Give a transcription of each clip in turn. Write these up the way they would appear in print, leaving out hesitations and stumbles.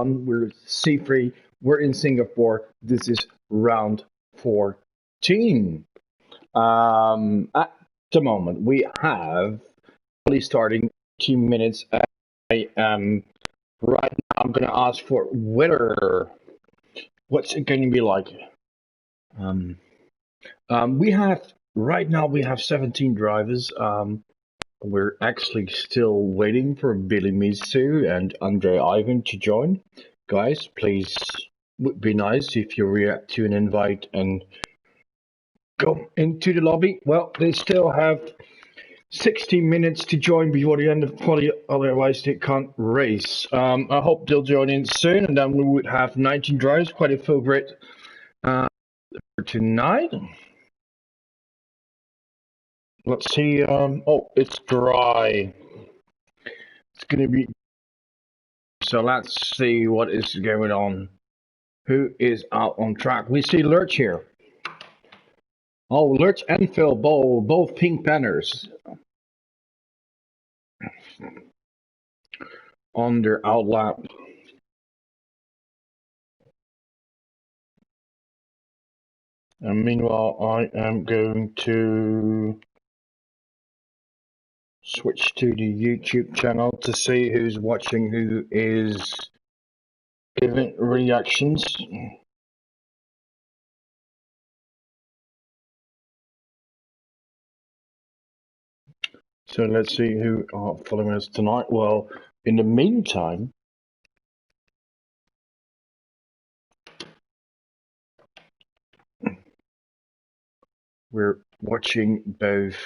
1. We're C3. We're in Singapore. This is round 14. At the moment, we have only starting 2 minutes. I am right now. I'm going to ask for weather. What's it going to be like? We have right now. We have 17 drivers. We're actually still waiting for Billy Misu and Andre Ivan to join. Guys, please, would be nice if you react to an invite and go into the lobby. Well, they still have 60 minutes to join before the end of quali, otherwise they can't race. I hope they'll join in soon, and then we would have 19 drivers, quite a full grid for tonight. Let's see. Oh, it's dry. It's gonna be. So let's see what is going on. Who is out on track? We see Lurch here. Oh, Lurch and Phil, both pink banners on their outlap. And meanwhile, I am going to switch to the YouTube channel to see who's watching, who is giving reactions. So let's see who are following us tonight. Well, in the meantime, we're watching both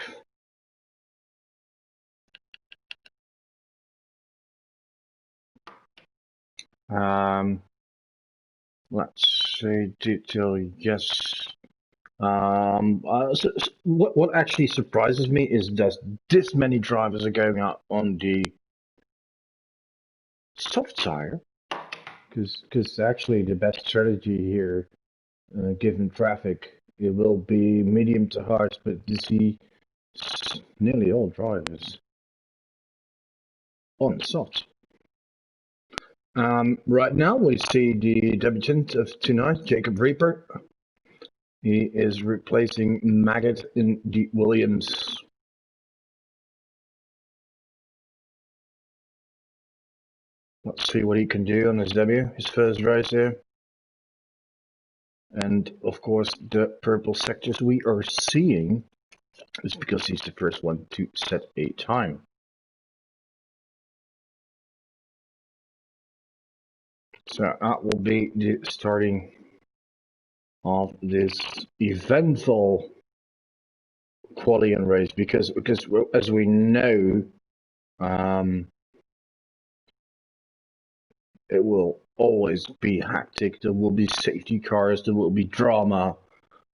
let's see, detail, yes. What actually surprises me is that this many drivers are going out on the soft tire, because actually the best strategy here, given traffic, it will be medium to hard, but you see nearly all drivers on soft. Right now we see the debutant of tonight, Jacob Reaper. He is replacing Maggot in the Williams. Let's see what he can do on his debut, his first race here. And of course, the purple sectors we are seeing is because he's the first one to set a time. So that will be the starting of this eventful qualifying race, because as we know, it will always be hectic. There will be safety cars, there will be drama,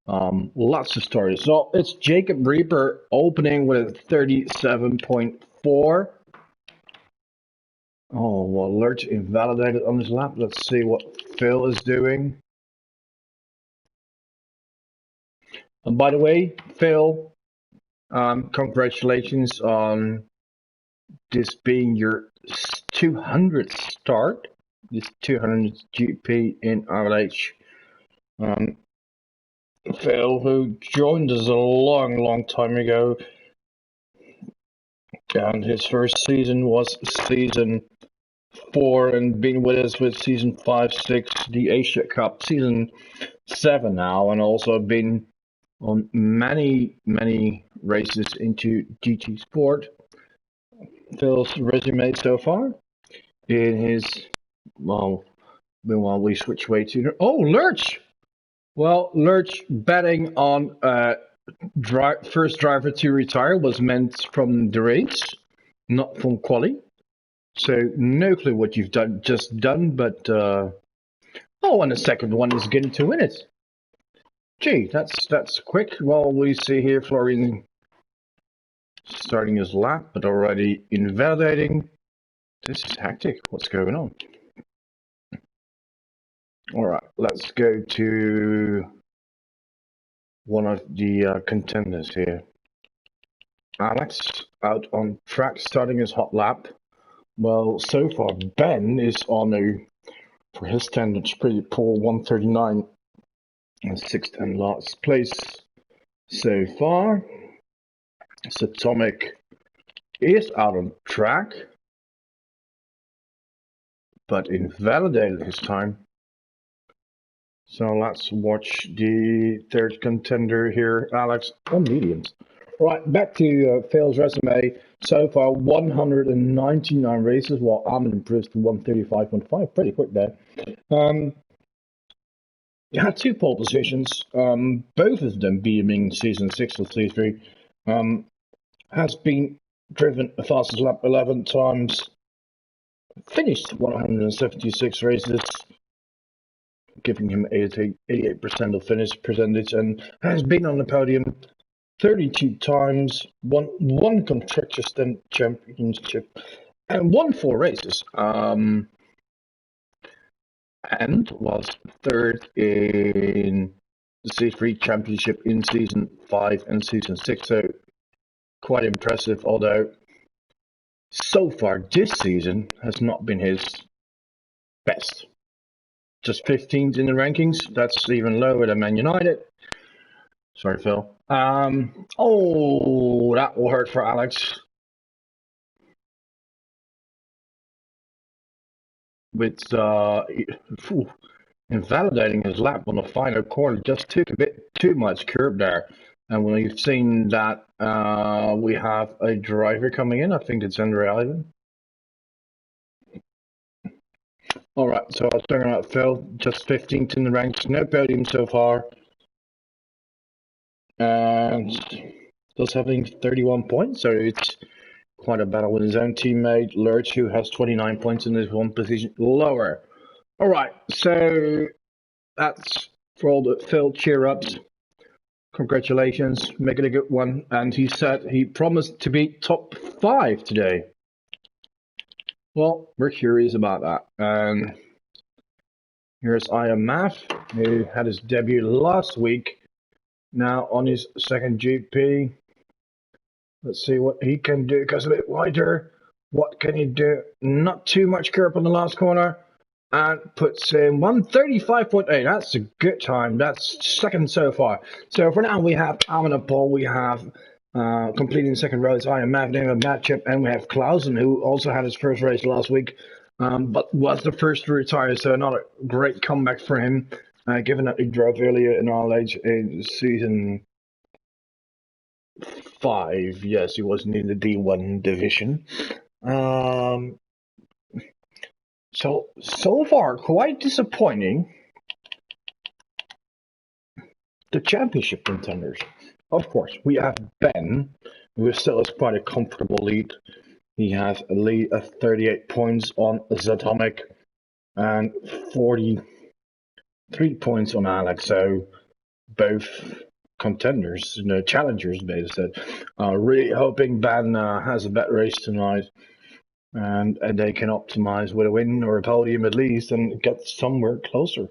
lots of stories. So it's Jacob Reaper opening with a 37.4. Oh, well, Lurch invalidated on his lap. Let's see what Phil is doing. And by the way, Phil, congratulations on this being your 200th start, this 200th GP in RLH. Phil, who joined us a long time ago, and his first season was season 4, and been with us with season 5, 6, the Asia Cup, season 7 now, and also been on many races into GT Sport. Phil's resume so far in his, well, meanwhile we switch way to, oh, Lurch! Well, Lurch betting on first driver to retire was meant from the race, not from quali. So no clue what you've just done, but oh, and the second one is getting to win it. Gee, that's quick. Well, we see here Florian starting his lap, but already invalidating. This is hectic. What's going on? All right, let's go to one of the contenders here. Alex out on track, starting his hot lap. Well, so far Ben is on a for his standards, pretty poor. 139 and 610 last place so far. Atomic is out on track, but invalidated his time. So let's watch the third contender here, Alex, on mediums. Right, back to Phil's resume. So far, 199 races, while Ahmed improves to 135.5. Pretty quick there. He had 2 pole positions, both of them being season 6 of C3. Has been driven the fastest lap 11 times, finished 176 races, giving him 88% of finish percentage, and has been on the podium 32 times, won 1 Constructor Stand Championship, and won 4 races. And was 3rd in the C3 Championship in Season 5 and Season 6, so quite impressive, although so far this season has not been his best. Just 15th in the rankings, that's even lower than Man United. Sorry, Phil. Oh, that will hurt for Alex. With invalidating his lap on the final corner, just took a bit too much curb there. And when you've seen that, we have a driver coming in. I think it's Andre Ivan. All right, so I was talking about Phil, just 15th in the ranks, no podium so far. And does having 31 points, so it's quite a battle with his own teammate, Lurch, who has 29 points and is 1 position lower. All right, so that's for all the Phil cheer-ups. Congratulations, make it a good one. And he said he promised to be top 5 today. Well, we're curious about that. And here's IMF, who had his debut last week. Now on his second GP. Let's see what he can do. Goes a bit wider. What can he do? Not too much curb on the last corner. And puts in 135.8. That's a good time. That's 2nd so far. So for now, we have Alman and Paul. We have completing 2nd row. It's IMF, name of matchup. And we have Clausen, who also had his first race last week. But was the first to retire. So not a great comeback for him. Given that he drove earlier in RLH in season 5. Yes, he wasn't in the D1 division. So far, quite disappointing. The championship contenders. Of course, we have Ben, who still has quite a comfortable lead. He has a lead of 38 points on Zatomic and 43 points on Alex. So both contenders, challengers, basically. Really hoping Ben has a better race tonight. And they can optimize with a win or a podium at least and get somewhere closer.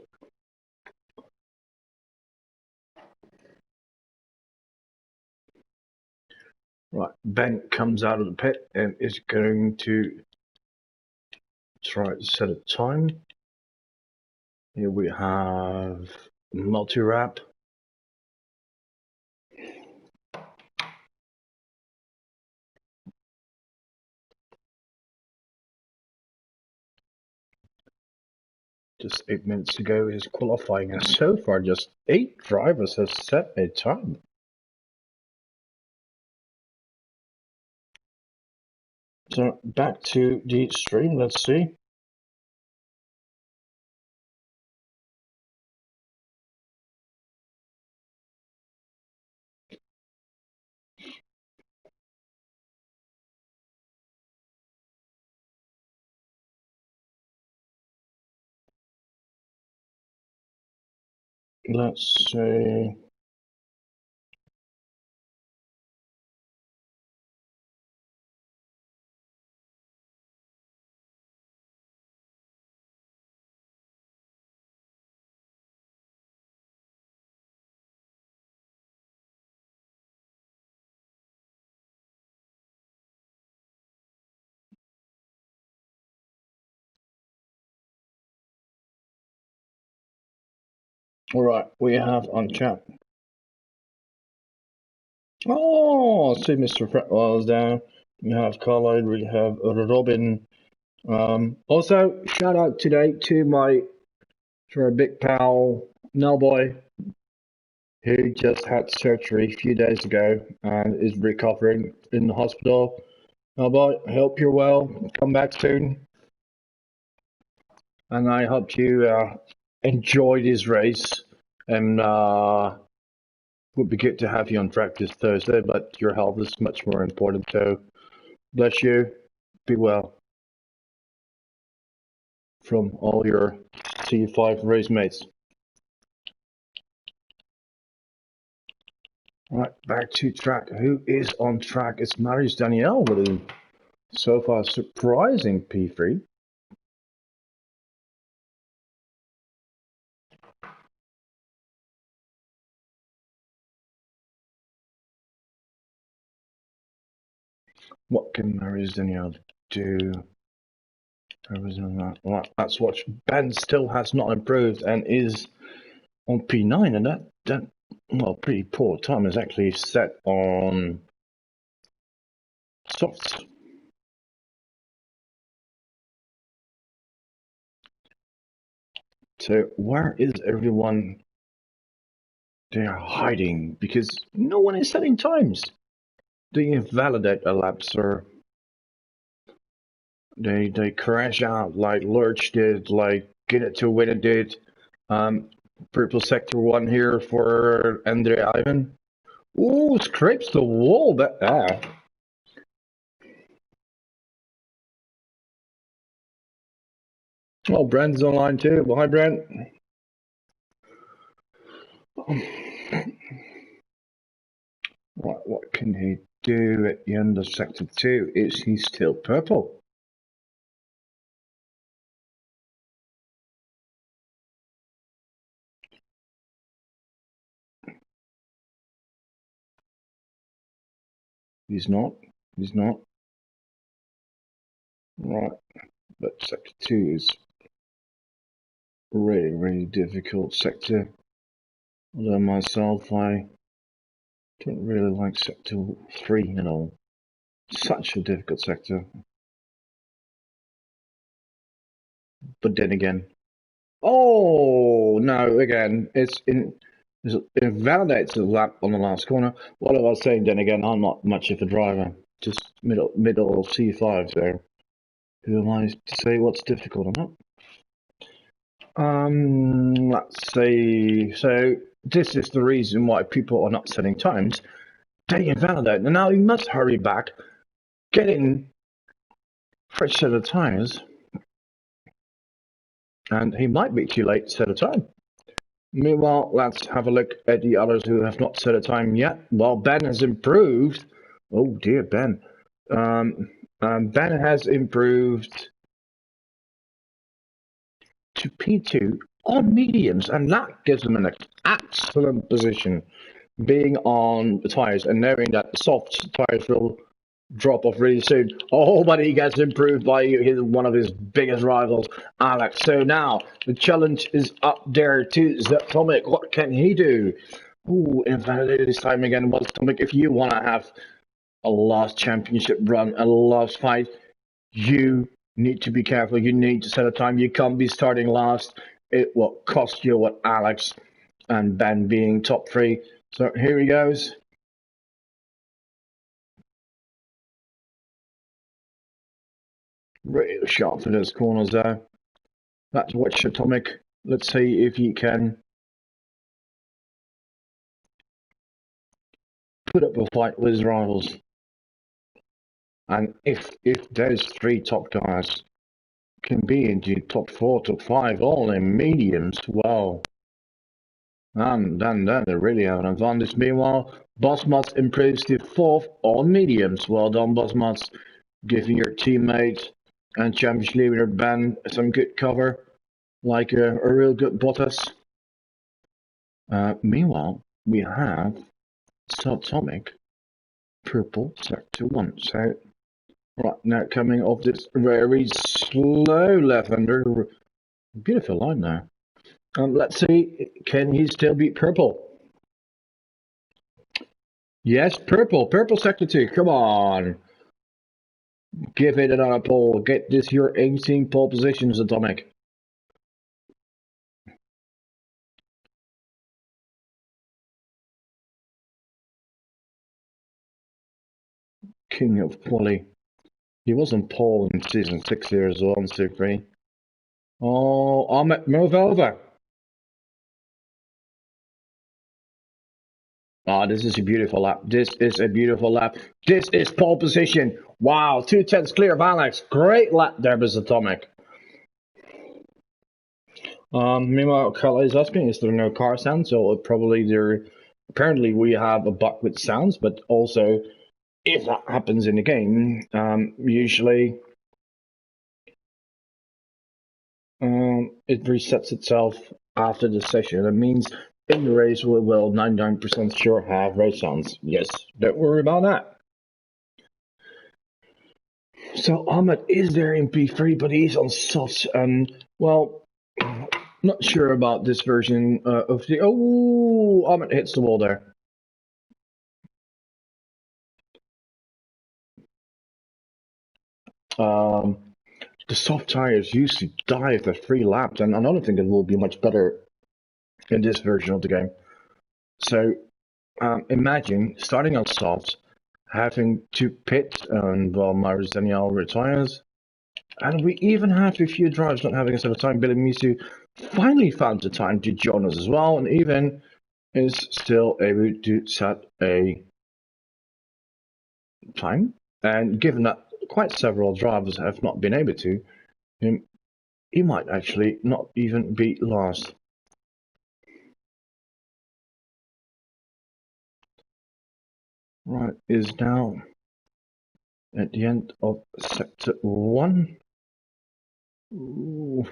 Right, Ben comes out of the pit and is going to try to set a time. Here we have multi-wrap. Just 8 minutes ago is qualifying, and so far just 8 drivers have set a time. So back to the stream, let's see. Let's see. Alright, we have on chat. Oh, see Mr. Fretwell's down. We have Carlisle, we have Robin. Also, shout out today to our big pal, Nellboy, who just had surgery a few days ago and is recovering in the hospital. Nellboy, I hope you're well. Come back soon. And I hope you enjoy this race. And would be good to have you on track this Thursday, but your health is much more important. So bless you. Be well. From all your C5 race mates. Right, back to track. Who is on track? It's Marius Daniel with a so far surprising P3. What can Marius Daniel do? Well, let's watch. Ben still has not improved and is on P9, and that well, pretty poor time is actually set on softs. So where is everyone? They are hiding because no one is setting times. They invalidate a lap, sir. They crash out like Lurch did, like Get It to Win It did. Purple sector 1 here for Andre Ivan. Ooh, scrapes the wall. Oh, Brent's online too. Well, hi, Brent. What can he do at the end of sector 2? Is he still purple? He's not. He's not. Right. But sector 2 is really, really difficult sector. Although myself, I don't really like sector 3 at all. Such a difficult sector. But then again, oh no! Again, it invalidates the lap on the last corner. What I was saying, then again, I'm not much of a driver, just middle of C5. So who am I to say what's difficult or not? Let's see. So this is the reason why people are not setting times. They invalidate, and now you must hurry back, get in fresh set of tires, and he might be too late to set a time. Meanwhile, let's have a look at the others who have not set a time yet. Well, Ben has improved. Oh dear, Ben. Ben has improved to P2 on mediums, and that gives him an excellent position, being on the tires and knowing that the soft tires will drop off really soon. Oh, but he gets improved by one of his biggest rivals, Alex. So now the challenge is up there to Zatomic. What can he do? Ooh, invalidated this time again. Well, Zatomic, if you want to have a last championship run, a last fight, you need to be careful. You need to set a time. You can't be starting last. It will cost you what Alex and Ben being top 3. So here he goes. Really sharp for those corners there. Let's watch Atomic. Let's see if he can put up a fight with his rivals. And if those 3 top guys can be into top 4, top 5, all in mediums, well, and then they really have an advantage. Meanwhile, Bossmats improves to 4th on mediums. Well done, Bossmats, giving your teammate and championship leader Ben some good cover, like a real good Bottas. Meanwhile, we have Subatomic purple sector 1. So, right now coming off this very slow left-hander. Beautiful line there. Let's see, can he still beat purple? Yes, purple sector 2, come on. Give it another pole, get this your 18 pole positions, Atomic. King of quali. He was on pole in season 6 here as well, in Super 3. Oh, Ahmed, move over. Oh, this is a beautiful lap. This is a beautiful lap. This is pole position. Wow, 2/10 clear of Alex. Great lap there, Miss Atomic. Meanwhile, Carla is asking, is there no car sound? So probably there. Apparently, we have a bug with sounds, but also, if that happens in the game, usually it resets itself after the session. That means in the race we will 99% sure have race sounds. Yes, don't worry about that. So Ahmed is there in P3, but he's on softs, and well, not sure about this version of the. Oh, Ahmed hits the wall there. The soft tires usually die after 3 laps, and I don't think it will be much better in this version of the game. So imagine starting on soft, having to pit, and well, Maris Daniel retires, and we even have a few drivers not having a set of time. Billy Misu finally found the time to join us as well, and even is still able to set a time. And given that quite several drivers have not been able to, he might actually not even be last. Right, is now at the end of sector 1. Ooh,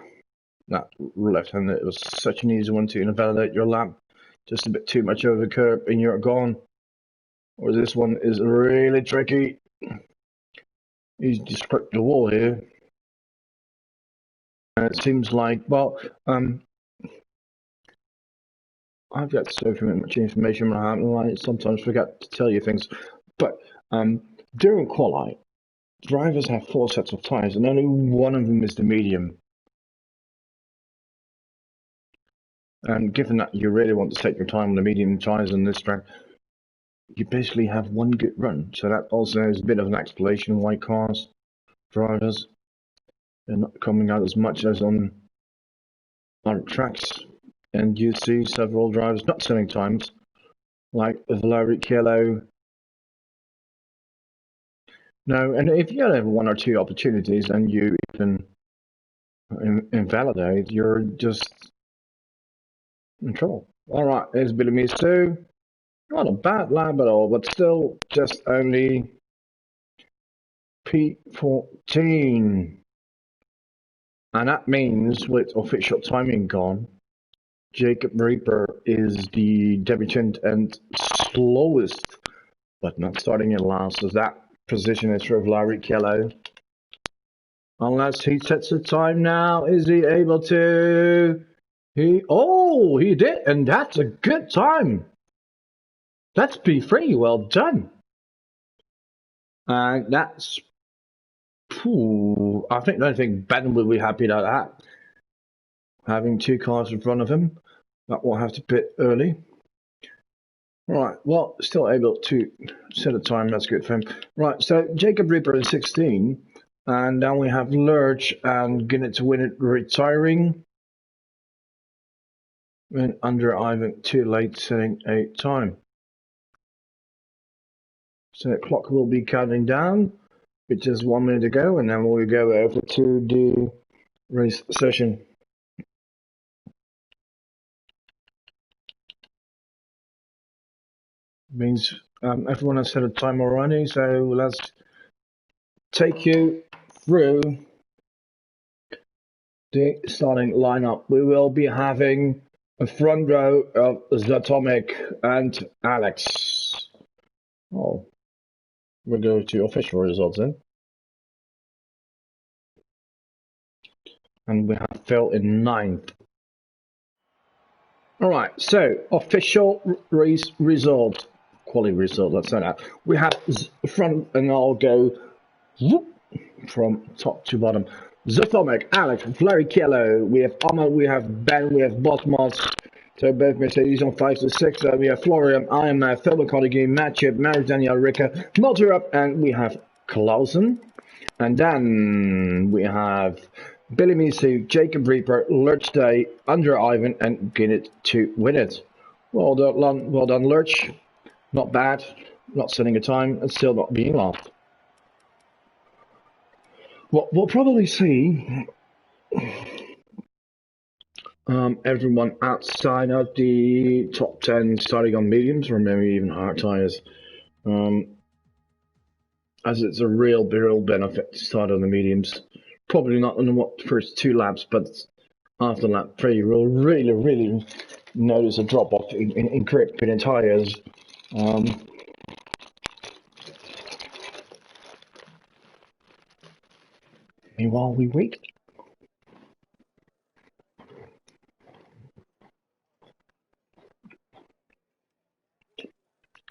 that left-hander, it was such an easy one to invalidate your lap. Just a bit too much over the curb and you're gone. Or this one is really tricky. He's just cracked the wall here. And it seems like, well, I've got so much information I sometimes forget to tell you things. But during quali, drivers have 4 sets of tires and only one of them is the medium. And given that you really want to take your time on the medium tires on this track, you basically have one good run. So that also is a bit of an explanation why cars, drivers, are not coming out as much as on other tracks. And you see several drivers not setting times, like Valery Kielo. No, and if you have 1 or 2 opportunities and you even invalidate, you're just in trouble. All right, there's Billy Misu. Not a bad lap at all, but still just only P14. And that means with official timing gone, Jacob Reaper is the debutant and slowest, but not starting in last, as that position is for Valery Kielo. Unless he sets a time now, is he able to? He did, and that's a good time. That's P3, well done. And that's, I don't think Ben will be happy about that. Having 2 cars in front of him, that will have to pit early. Right, well, still able to set a time, that's good for him. Right, so Jacob Reaper is 16, and now we have Lurch and Guinness to win it retiring. And under Ivan too late setting a time. So the clock will be counting down with just 1 minute to go, and then we'll go over to the race session. Means everyone has set a time already, so let's take you through the starting lineup. We will be having a front row of Zatomic and Alex. Oh, we'll go to official results then. And we have Phil in 9th. All right, so official result, quality result. Let's say that we have front, and I'll go whoop, from top to bottom. Zotomic, Alex, Flurry Kielo, we have Ahmed, we have Ben, we have Botmos. So both Mercedes on 5 to 6. We have Florian, I am Phil McConaughey, Matchup, Mary Danielle Ricca, Multi-Up, and we have Clausen. And then we have Billy Misu, Jacob Reaper, Lurch Day, Under Ivan, and Guinness to win it. Well done, Lurch. Not bad. Not setting a time and still not being laughed. Well, we'll probably see everyone outside of the top 10 starting on mediums or maybe even hard tires. As it's a real benefit to start on the mediums. Probably not on the first 2 laps, but after lap 3 you will really notice a drop off in grip in tires. Meanwhile we wait.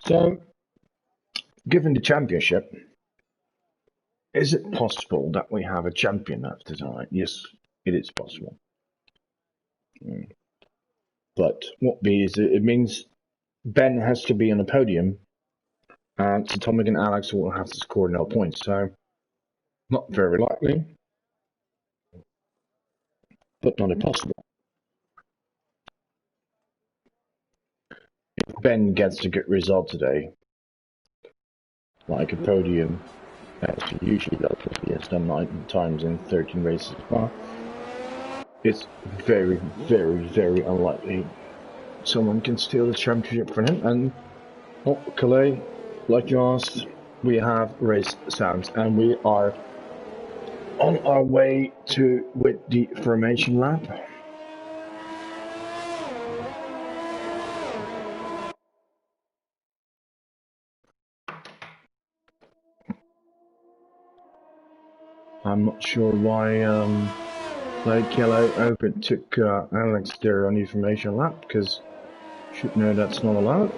So, given the championship, is it possible that we have a champion after tonight? Yes, it is possible. But what is it means Ben has to be on the podium, and Zotomic and Alex will have to score 0 points. So, not very likely, but not impossible. If Ben gets a good result today, like a podium, as he usually does, he has done 9 times in 13 races. Well, it's very unlikely someone can steal the championship from him. And Calais, like you asked, we have race sounds, and we are on our way with the formation lap. I'm not sure why Blade Yellow overtook Alex there on the information lap, because you should know that's not allowed.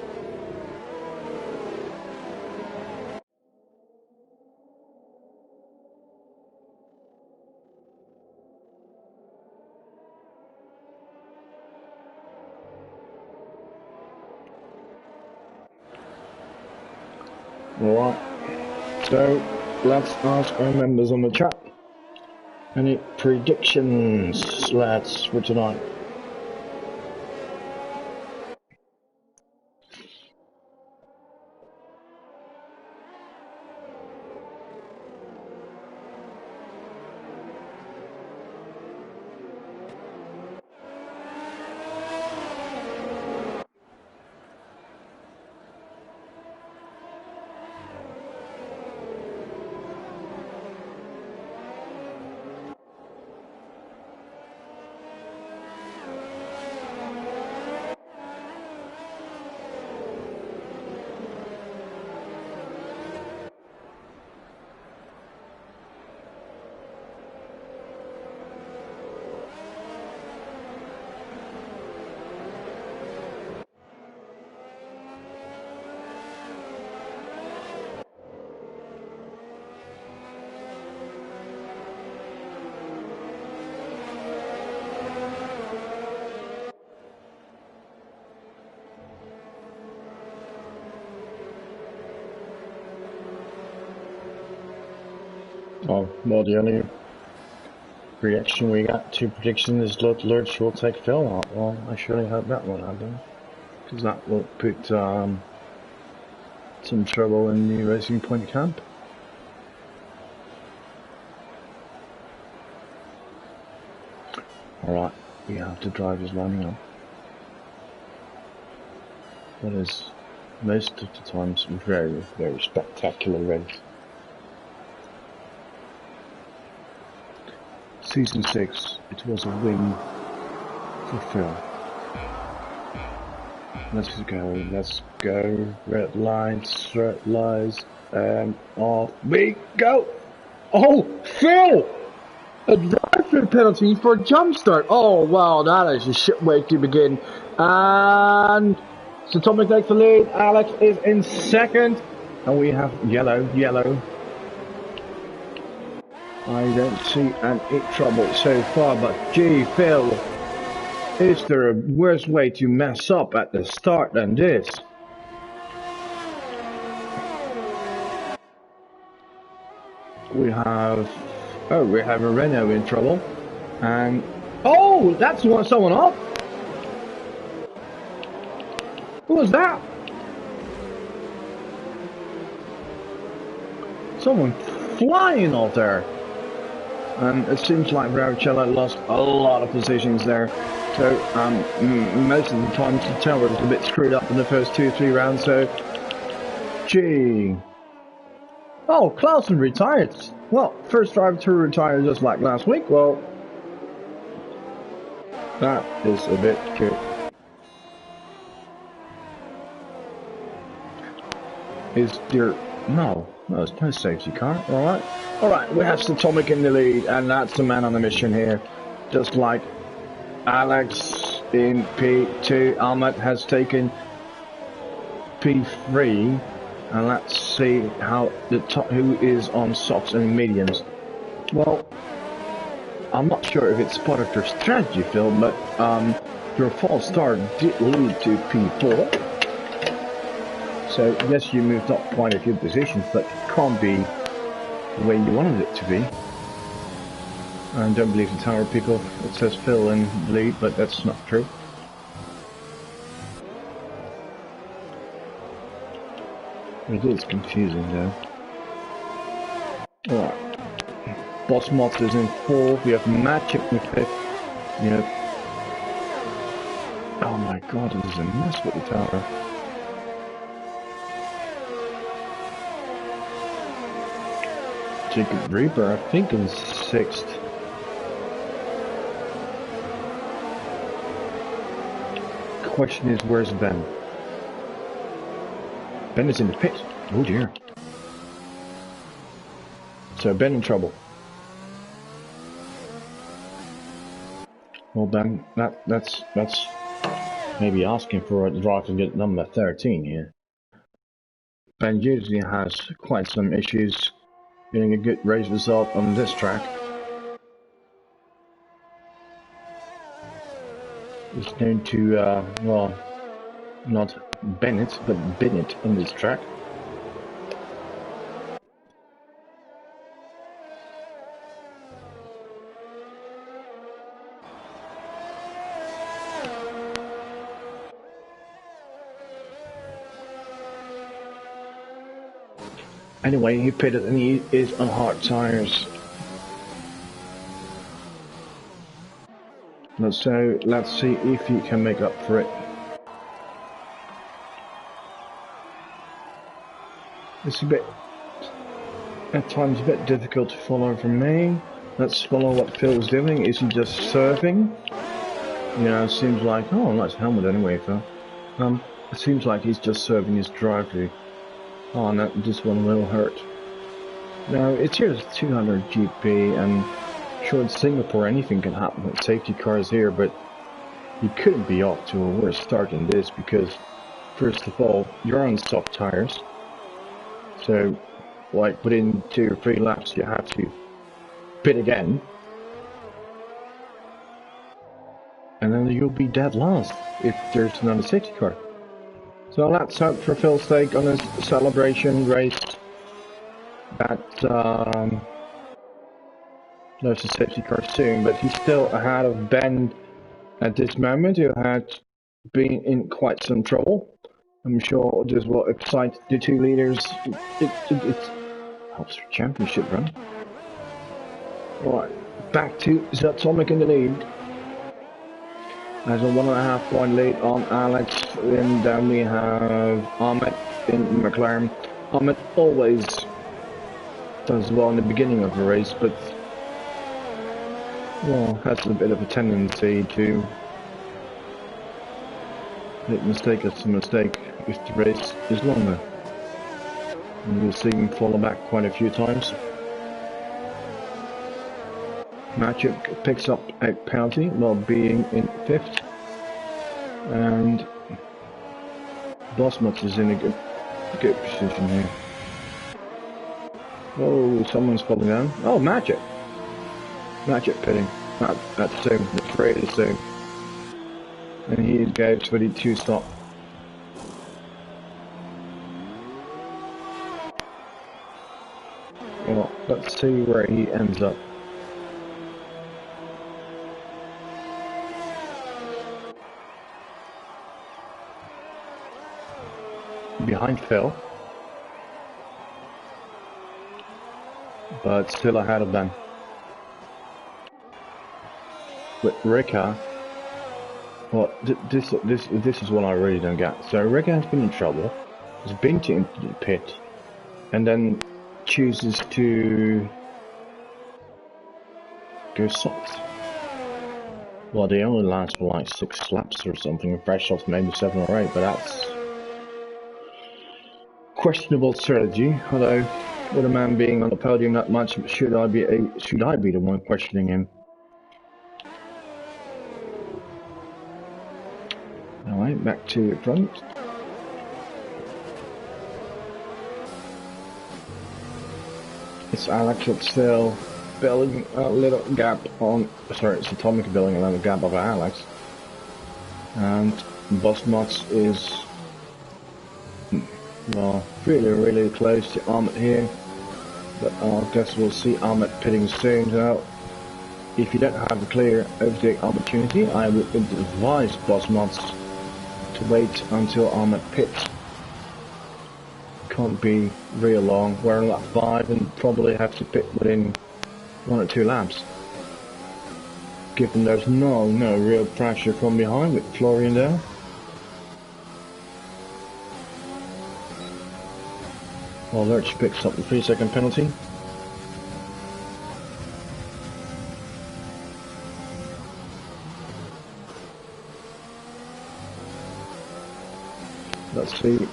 Alright, so let's ask our members on the chat. Any predictions, lads, for tonight? Oh, well, the only reaction we got to prediction is that Lurch will take Phil out. Well, I surely hope that won't happen, because that will put some trouble in the Racing Point camp. Alright, we have the drivers lining up. That is most of the times very spectacular race. Season 6, it was a win for Phil. Let's go. Red lights, and off we go. Oh, Phil! drive-through penalty for a jump start. Oh, wow, that is a shit way to begin. And Atomic takes the lead. Alex is in second. And we have yellow. I don't see any trouble so far, but gee, Phil, is there a worse way to mess up at the start than this? We have a Renault in trouble, and oh, that's someone off. Who was that? Someone flying off there. And it seems like Barrichello lost a lot of positions there. So most of the time the tower was a bit screwed up in the first 2-3 rounds. So, gee. Oh, Clausen retired. Well, first driver to retire just like last week. Well, that is a bit good. Is there... No, it's no safety car. Alright, we have Atomic in the lead, and that's the man on the mission here. Just like Alex in P2, Ahmed has taken P3, and let's see how who is on softs and mediums. Well, I'm not sure if it's part of your strategy, Phil, but your false start did lead to P4. So, yes, you moved up quite a few positions, but it can't be the way you wanted it to be. I don't believe the tower people. It says Phil in the lead, but that's not true. It is confusing, though. Alright. Boss Mods is in 4th. We have Magic in 5th. We have... Oh my god, this is a mess with the tower. Jacob Reaper, I think, in 6th. The question is, where's Ben? Ben is in the pit. Oh dear. So Ben in trouble. Well, Ben, that's maybe asking for a drive to get number 13 here. Ben usually has quite some issues getting a good race result on this track. He's known to, well, not Bennett, but Bennett on this track. Anyway, he pitted and he is on hard tires. So let's see if he can make up for it. It's a bit, at times a bit difficult to follow from me. Let's follow what Phil's doing. Is he just serving? You know, it seems like, oh, nice helmet anyway, Phil. It seems like he's just serving his drive-through. Oh, no, this one will hurt. Now, it's here 200 GP, and sure, in Singapore anything can happen with safety cars here, but you couldn't be off to a worse start than this, because, first of all, you're on soft tires. So, like, within 2 or 3 laps, you have to pit again. And then you'll be dead last if there's another safety car. So let's hope for Phil's sake on his celebration race that there's a safety car soon, but he's still ahead of Ben at this moment, who had been in quite some trouble. I'm sure this will excite the 2 leaders. It helps for championship run. Alright, back to Atomic in the lead. There's a 1.5 point lead on Alex, and then we have Ahmed in McLaren. Ahmed always does well in the beginning of the race, but well, has a bit of a tendency to make mistake after mistake if the race is longer. And you'll see him fall back quite a few times. Magic picks up a penalty while being in 5th, and Bosmut is in a good position here. Oh, someone's falling down. Oh, Magic pitting. That's soon. It's really soon. And he goes for the 2-stop. Well, let's see where he ends up. Behind Phil, but still ahead of them. With Rika, well, this is what I really don't get. So Rika has been in trouble, has been to the pit, and then chooses to go soft. Well, they only last for like 6 laps or something, fresh off maybe 7 or 8, but that's questionable strategy. Although, with a man being on the podium that much, should I be the one questioning him? Alright, back to the front. It's Alex that's still building a little gap on. Sorry, it's Atomic building a little gap over Alex. And Bosmut is, well, really close to Ahmed here. But I guess we'll see Ahmed pitting soon. So, if you don't have a clear overtake opportunity, I would advise Bosmut to wait until Ahmed pits. Can't be real long. We're on lap 5 and probably have to pit within 1 or 2 laps. Given there's no real pressure from behind with Florian there. Well, Lurch picks up the 3-second penalty. Let's see.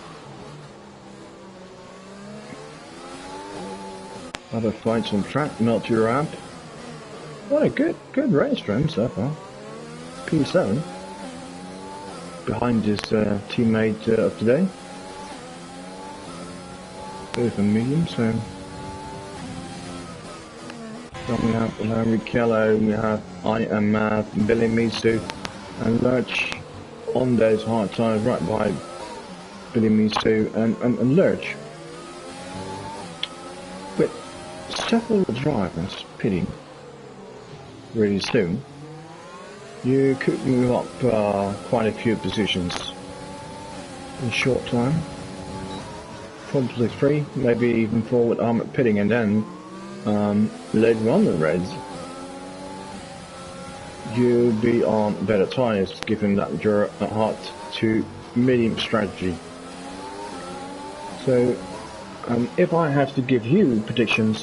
Other fights on track, Melty ramp. What a good race for him so far. P7. Behind his teammate of today. Both on medium, so. Then we have Larry Kello, we have I Am Math, Billy Misu, and Lurch on those hard tires right by Billy Misu and Lurch. With several drivers pitting really soon, you could move up quite a few positions in a short time. Probably 3, maybe even 4 with Ahmed pitting, and then later on the race you'll be on better tires, given that you're a hard to medium strategy. So if I have to give you predictions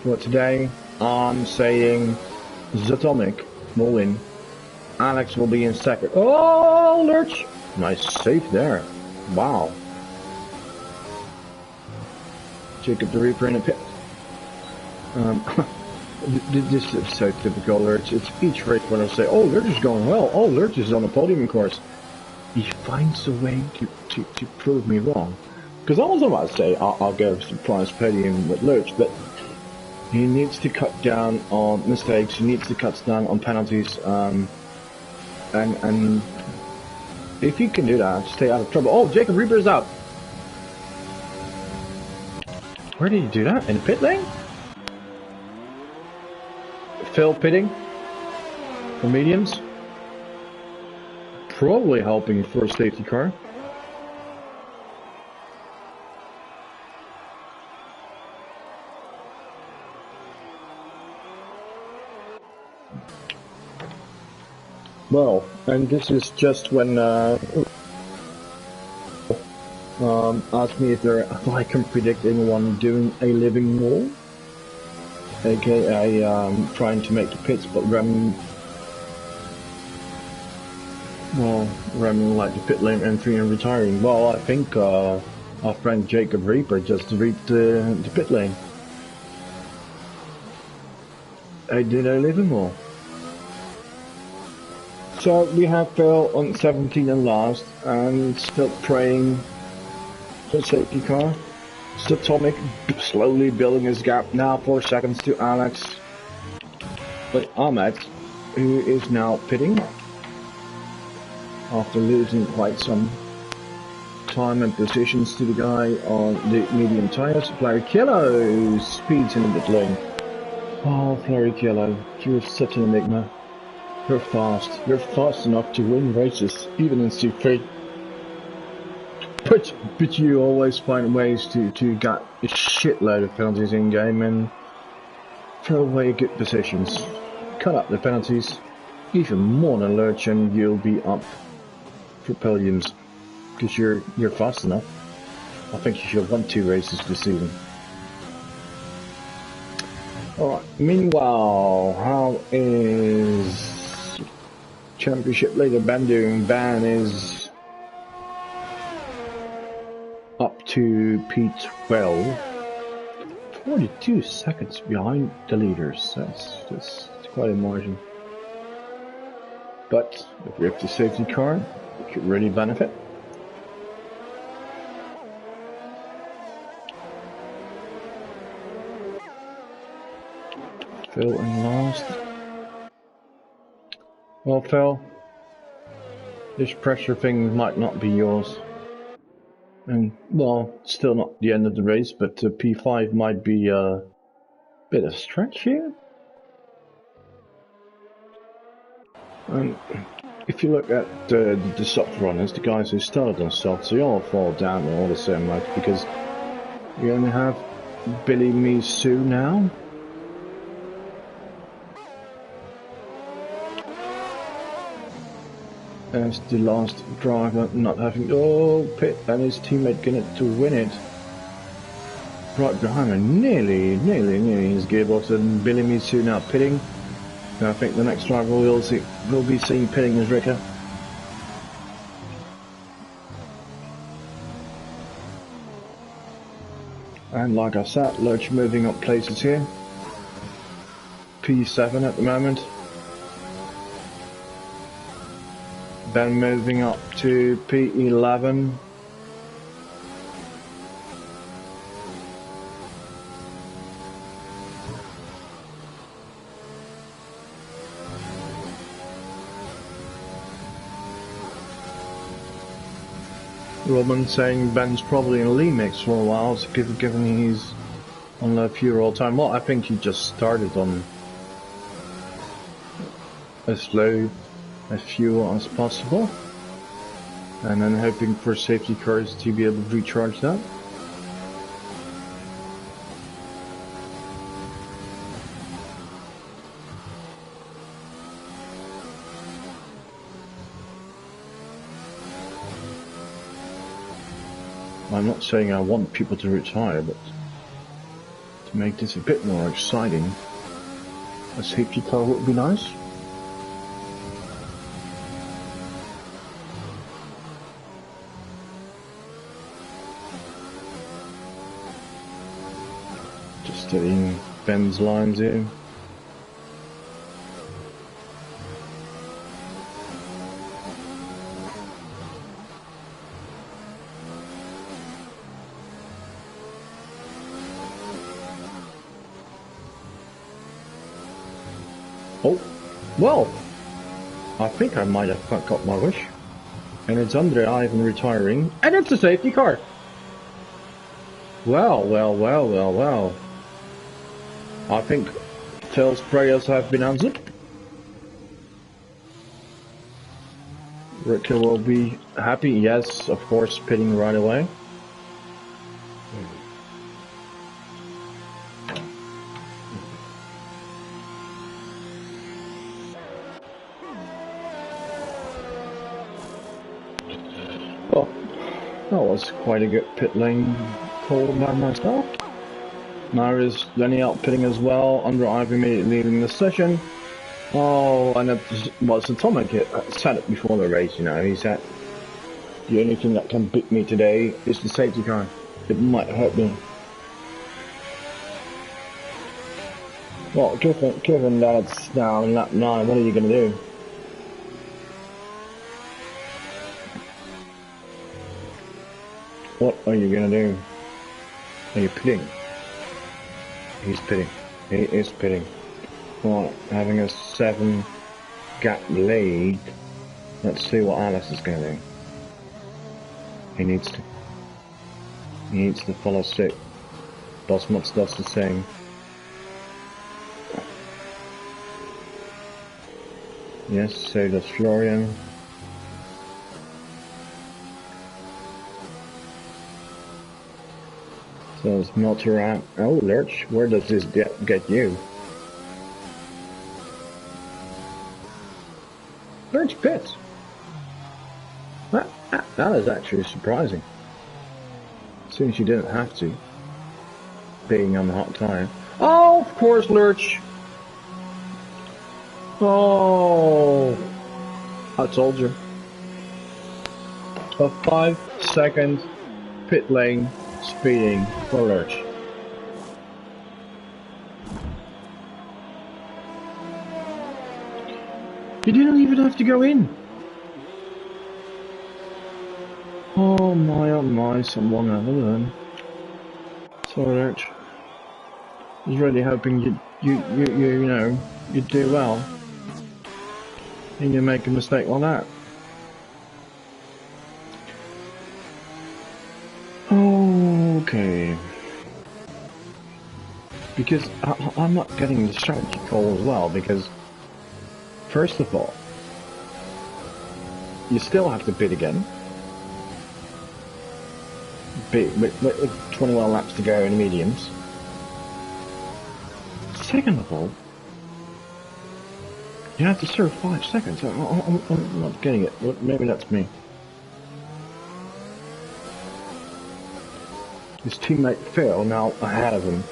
for today, I'm saying Zatomic will win. Alex will be in 2nd. Oh, Lurch! Nice save there. Wow. Jacob the Reaper in a pit. This is so typical Lurch. It's each race when I say, oh, Lurch is going well. Oh, Lurch is on the podium course. He finds a way to prove me wrong. Because I was about to say I'll go surprise podium with Lurch, but he needs to cut down on mistakes. He needs to cut down on penalties. And if you can do that, stay out of trouble. Oh, Jacob Reaper is out. Where did he do that? In the pit lane? Phil pitting for mediums. Probably helping for a safety car. Well, and this is just when asked me if I can predict anyone doing a living wall, aka trying to make the pits, but ramming like the pit lane entry and retiring. Well, I think our friend Jacob Reaper just reached the pit lane. I did a little more. So we have Phil on 17 and last, and still praying for safety car. Atomic slowly building his gap, now 4 seconds to Alex. But Ahmed, who is now pitting after losing quite some time and positions to the guy on the medium tires. Floricchiello speeds in the pit lane. Oh, Floricchiello, you're such an enigma. You're fast. You're fast enough to win races, even in C3. But you always find ways to get a shitload of penalties in game and throw away good positions. Cut up the penalties, even more than Lurch, and you'll be up for podiums. Because you're fast enough. I think you should have won 2 races this season. Alright, meanwhile, how is championship leader Ben doing? Ben is up to P12. 42 seconds behind the leaders. That's quite a margin. But if you have the safety car, you could really benefit. Phil in last. Well, Phil, this pressure thing might not be yours. And, well, still not the end of the race, but P5 might be a bit of stretch here. And if you look at the soft runners, the guys who started on softs, they all fall down all the same much, because you only have Billy Misu now. As the last driver not having pit, and his teammate getting to win it. Right behind him, nearly his gearbox, and Billy Misu now pitting. And I think the next driver we'll be seeing pitting is Ricker. And like I said, Lurch moving up places here. P7 at the moment. Then moving up to P11. Roman saying Ben's probably in a lean mix for a while, so given he's on low fuel all the time. Well, I think he just started on as low as fuel as possible, and then hoping for safety cars to be able to recharge that. I'm not saying I want people to retire, but to make this a bit more exciting, a safety car would be nice. Just studying Ben's lines here. Oh, well, I think I might have got my wish. And it's Andre Ivan retiring, and it's a safety car. Well. I think Phil's prayers have been answered. Ricker will be happy, yes, of course, pitting right away. Well, that was quite a good pit lane call by myself. Now is Lenny out pitting as well, Under Ivan immediately leaving the session. Oh, and it was Atomic said it before the race, you know, he said, the only thing that can beat me today is the safety car. It might hurt me. Well, given that it's now lap 9, what are you going to do? What are you going to do? Are you pitting? He's pitting. He is pitting. Well, having a 7 gap lead. Let's see what Alice is going to do. He needs to follow suit. Bosmots does the same. Yes, so does Florian. So does Milteran. Oh, Lurch, where does this get you? Lurch pits. That is actually surprising. Since you didn't have to. Being on the hot tire. Oh, of course, Lurch. Oh, I told you. A 5-second pit lane speeding for Lurch. You didn't even have to go in. Oh my, someone other than. So Lurch. I was really hoping you know, you'd do well. And you make a mistake like that. Okay. Because I'm not getting the strategy call as well, because first of all, you still have to bid again. With 21 laps to go in the mediums. Second of all, you have to serve 5 seconds. I'm not getting it. Maybe that's me. His teammate Phil now ahead of him.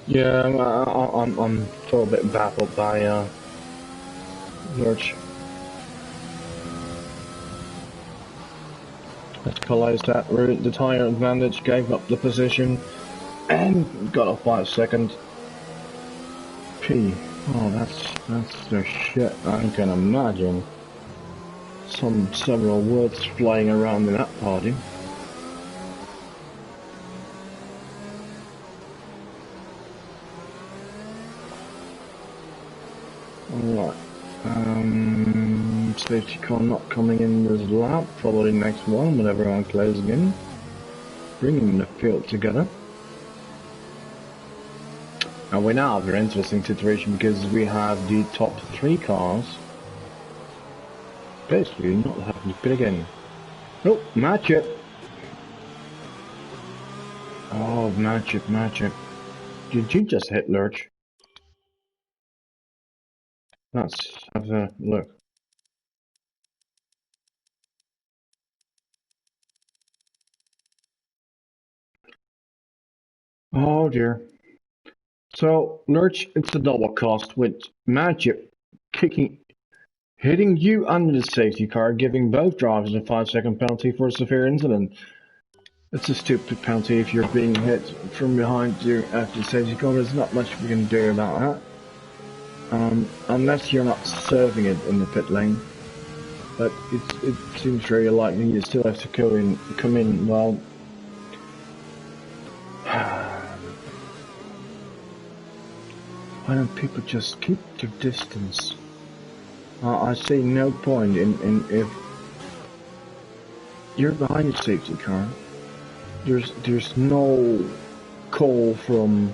Yeah, I'm still a bit baffled by Lurch. Let's close that route. The tyre advantage gave up the position and got a 5 second P. Oh, that's the shit I can imagine. Several words flying around in that party. Alright. Safety car not coming in this lap, probably next one when everyone closes in. Bringing the field together. And we now have an interesting situation because we have the top 3 cars basically not having to pit again. Oh, match it! Oh, match it. Did you just hit Lurch? Let's have a look. Oh dear. So, Lurch, it's a double cost with Magic hitting you under the safety car, giving both drivers a 5 second penalty for a severe incident. It's a stupid penalty if you're being hit from behind you after the safety car. There's not much we can do about that. Unless you're not serving it in the pit lane. But it seems very likely you still have to come in, well... Why don't people just keep their distance? I see no point in if you're behind the safety car. There's no call from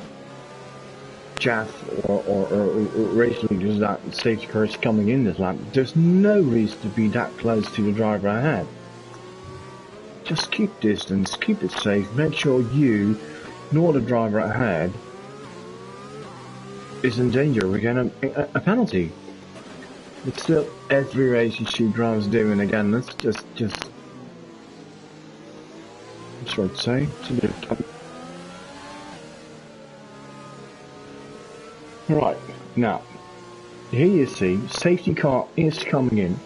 Jeff or race leaders that safety car is coming in this lap. There's no reason to be that close to the driver ahead. Just keep distance, keep it safe, make sure you nor the driver ahead is in danger. We're getting a penalty. But still, every race you see drivers doing again. That's just. I'm sorry to say, it's a bit of Right, now, here you see, safety car is coming in.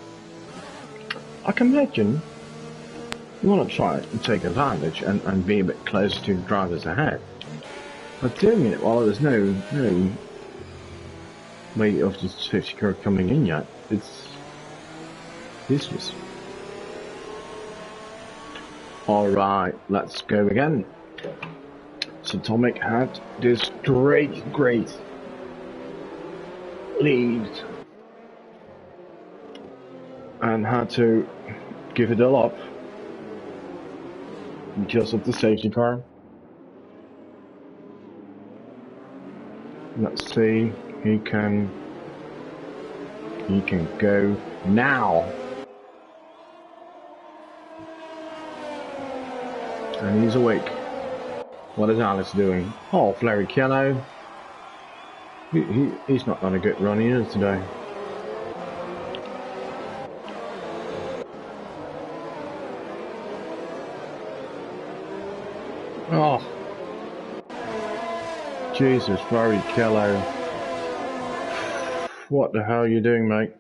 I can imagine you want to try and take advantage and be a bit closer to the drivers ahead. But doing it while there's no way of the safety car coming in yet, it's useless. Alright, let's go again. So Tomic had this great lead and had to give it all up because of the safety car. Let's see, he can go now. And he's awake. What is Alex doing? Oh, Flurry Kello. He's not on a good run either today. Oh. Jesus, Flurry Kello. What the hell are you doing, mate?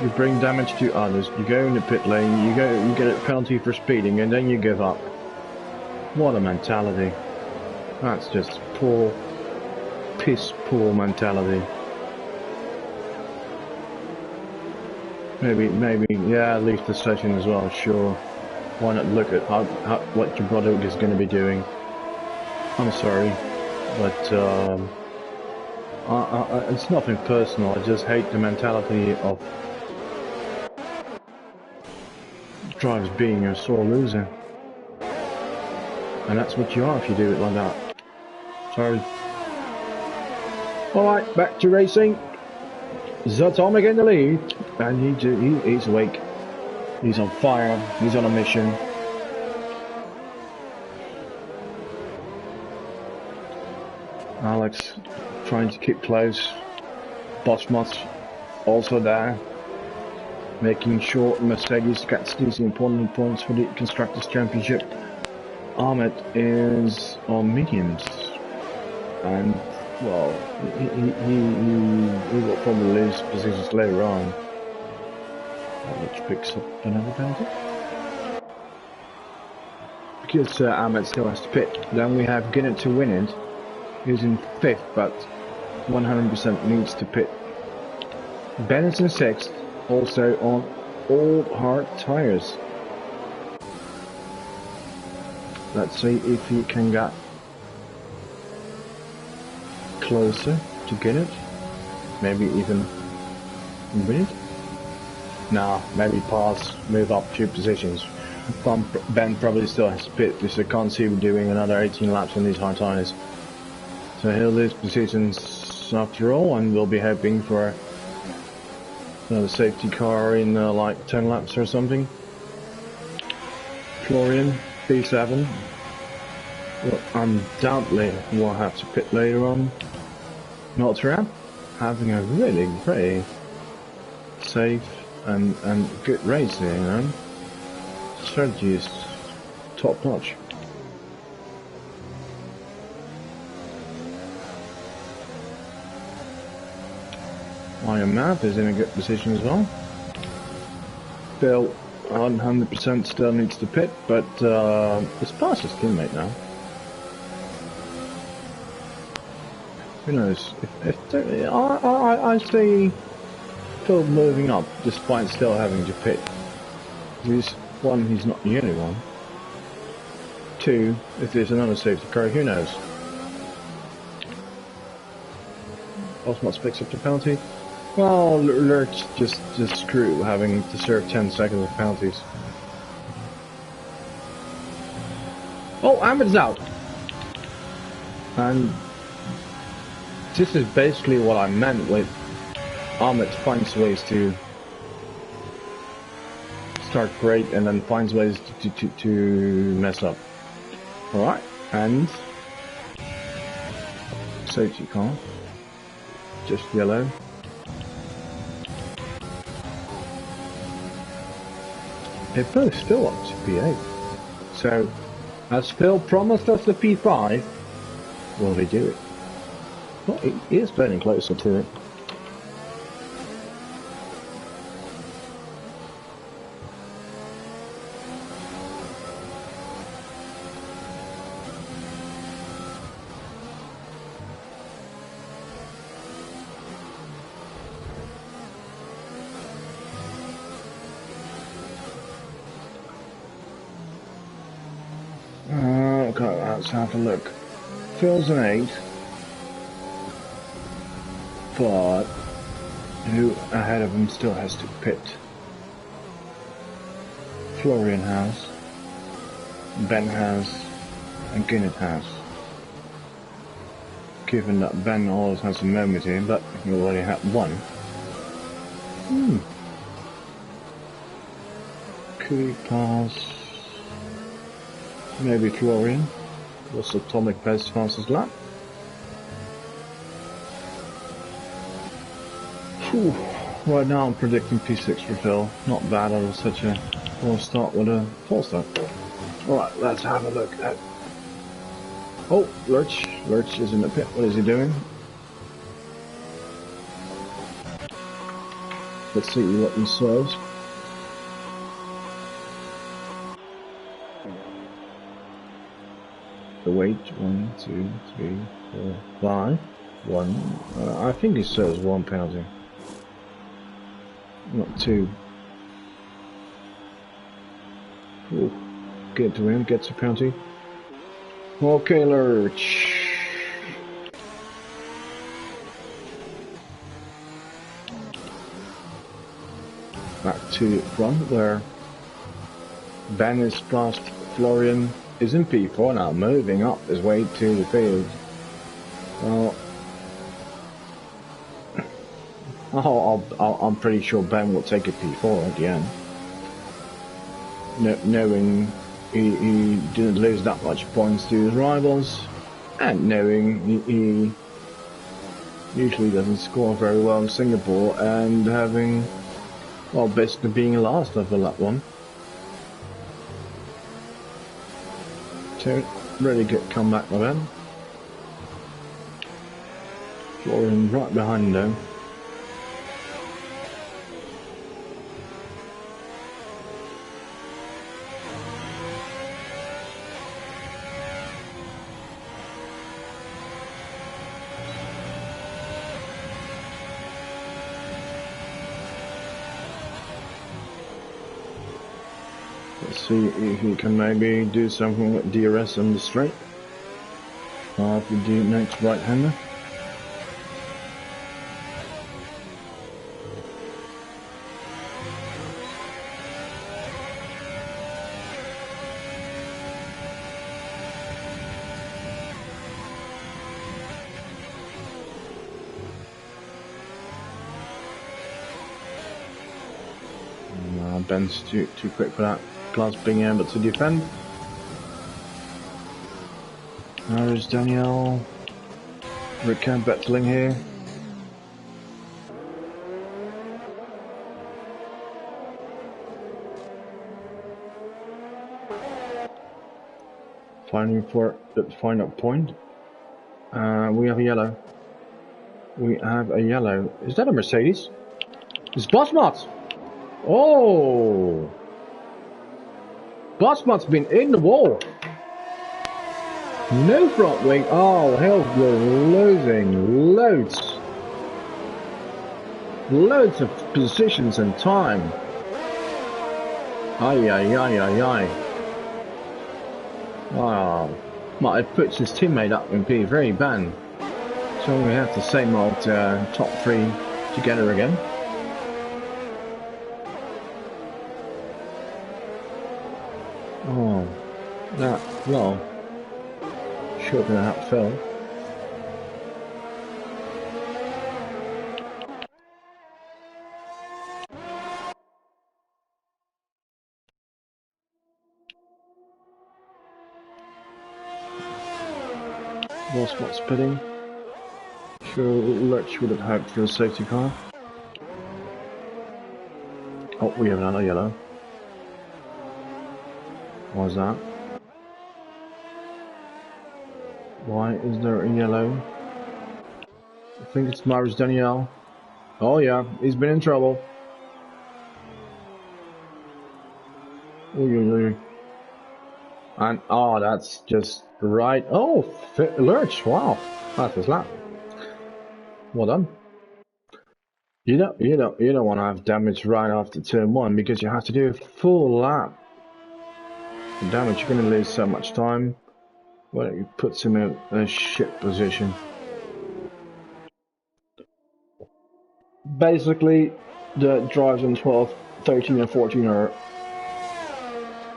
You bring damage to others, you go in the pit lane, you get a penalty for speeding, and then you give up. What a mentality. That's just poor, piss poor mentality. Maybe, yeah, leave the session as well, sure. Why not look at what your brother is going to be doing? I'm sorry, but it's nothing personal, I just hate the mentality of drivers being a sore loser. And that's what you are if you do it like that. Sorry. Alright, back to racing. Zatomic in the lead. And he's awake. He's on fire. He's on a mission. Alex trying to keep close. Bosmos also there. Making sure Mercedes gets these important points for the Constructors' Championship. Ahmed is on mediums. And, well, he will probably lose positions later on. Which picks up another penalty. Because Ahmed still has to pit. Then we have Guinness to win it. He's in 5th, but 100% needs to pit. Ben is in 6th, also on old hard tires. Let's see if he can get closer to get it. Maybe even win it. Nah, maybe pass, move up 2 positions. Ben probably still has to pit because I can't see him doing another 18 laps on these hard tires. So he'll lose positions after all, and we'll be hoping for another safety car in like 10 laps or something. Florian, P7. Well, undoubtedly will have to pit later on. Notram, having a really very safe and good race here, you know. Strategy is top notch. Iron Map is in a good position as well. Bill 100% still needs to pit, but it's past his teammate now. Who knows? I see Phil moving up despite still having to pit. He's not the only one. 2, if there's another safety car, who knows? Osmots picks up the penalty. Well, Lurch just screw having to serve 10 seconds of penalties. Oh, Ahmed's out! And this is basically what I meant with Ahmed finds ways to start great and then finds ways to mess up. Alright, and safety car. Just yellow. They're both still up to P8. So, as Phil promised us the P5, Will they do it? Well, he is getting closer to it. Okay, let's have a look. Phil's an 8, but who ahead of him still has to pit? Florian has, Ben has, and Guinness has. Given that Ben always has a moment here, but he already had one. Could he pass? Maybe Florian. What's Atomic best fastest lap? Whew. Right now I'm predicting P6 for Phil. Not bad out of such a poor start with a false start. Alright, let's have a look at... Oh, Lurch. Lurch is in the pit. What is he doing? Let's see what he says. The weight, 1, 2, 3, 4, 5. 1. I think he says 1 penalty. Not 2. Ooh. Get to him, gets a penalty. Okay, Lurch. Back to front where Ben is past Florian is in P4 now, moving up his way to the field. Well, I'm pretty sure Ben will take a P4 at the end. Knowing he didn't lose that much points to his rivals, and knowing he usually doesn't score very well in Singapore, and having, well, basically being last over lap 1. So, really good comeback by Ben. Florian right behind him. Let's see if he can maybe do something with DRS on the straight. If we do next right-hander. Ben's too quick for that, plus being able to defend. There's Danielle. Rickard battling here. Finding for the final point. We have a yellow. We have a yellow. Is that a Mercedes? It's Bosmot! Oh! Bosmot's been in the wall. No front wing. Oh, hell, we're losing loads. Loads of positions and time. Ay, ay, ay, ay, ay. Wow. Well, it puts his teammate up in P3 ban. So we have the same old top 3 together again. Oh, that, well, should have that fell. Lost what's spitting. Sure, Lurch would have hoped for a safety car. Oh, we have another yellow. Why's that? Why is there a yellow? I think it's Maris Daniel. Oh yeah, he's been in trouble. Ooh. And oh, that's just right. Oh, Lurch! Wow, that's his lap. Well done. You don't want to have damage right after turn 1 because you have to do a full lap. The damage, you're going to lose so much time. Well, it puts him in a shit position. Basically, the drives in 12, 13 and 14 are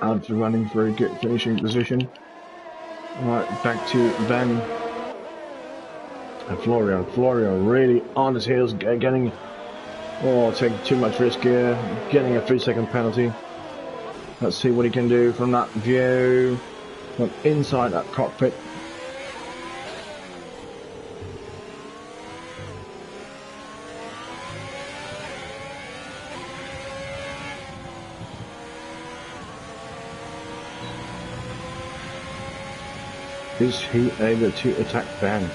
out of the running for a good finishing position. Right, back to Ben and Florio. Florio really on his heels, getting, taking too much risk here, getting a 3-second penalty. Let's see what he can do from that view, from inside that cockpit. Is he able to attack Ben?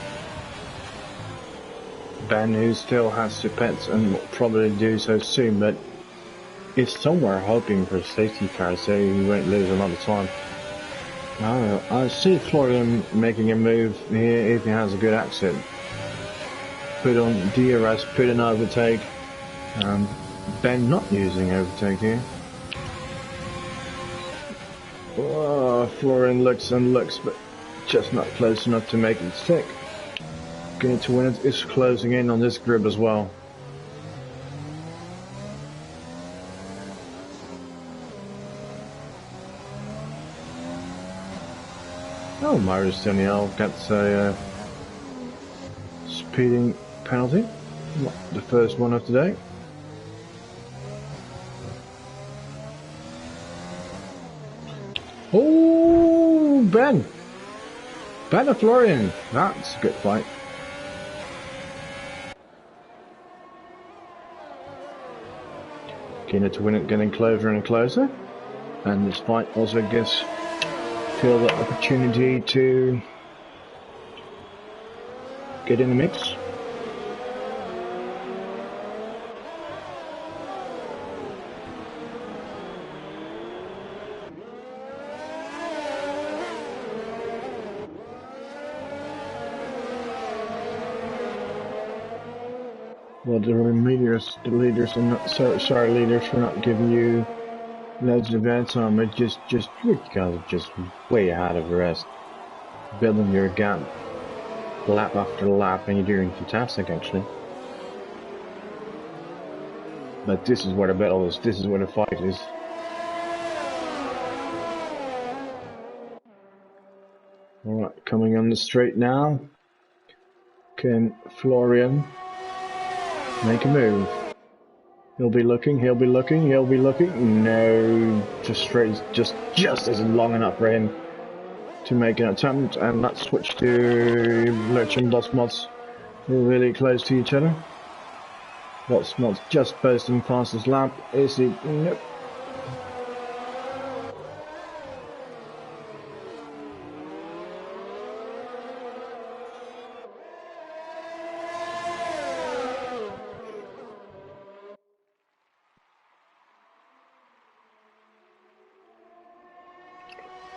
Ben, who still has two pets and will probably do so soon, but is somewhere hoping for a safety car so he won't lose a lot of time. I see Florian making a move here if he has a good exit. Put on DRS, put an overtake. Ben not using overtake here. Oh, Florian looks and looks, but just not close enough to make it stick. Going to win it is closing in on this grip as well. Oh, Marius Daniel gets a speeding penalty. Not the first one of today. Oh, Ben and Florian. That's a good fight. Keener to win it, getting closer and closer. And this fight also gives Phil the opportunity to get in the mix. Well, the leaders are not sorry, leaders for not giving you loads of airtime. It just you guys are just way ahead of the rest, building your gap lap after lap, and you're doing fantastic actually. But this is where the battle is. This is where the fight is. All right, coming on the straight now. Can Florian make a move? He'll be looking. No, just straight, just isn't long enough for him to make an attempt. And let's switch to Lurch and Dosmods. We're really close to each other. Dosmods just posting fastest lap. Is he? Nope.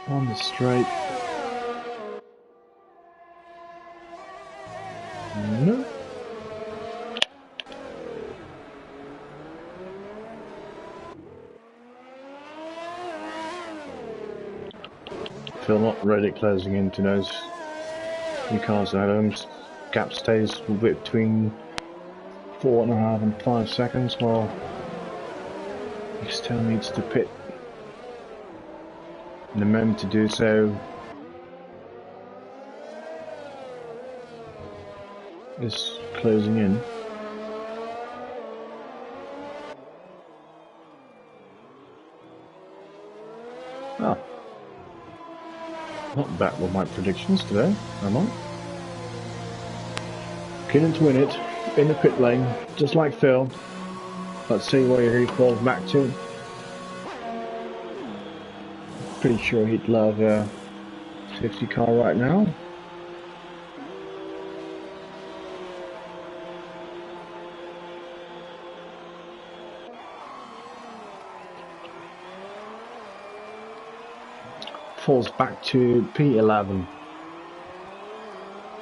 On the straight. No. Phil not really closing into those few cars ahead of him. Gap stays between 4.5 and 5 seconds while he still needs to pit. The moment to do so is closing in. Oh, not bad with my predictions today, am I? Keenan to win it in the pit lane, just like Phil. Let's see where he falls back to. Pretty sure he'd love a safety car right now. falls back to P11.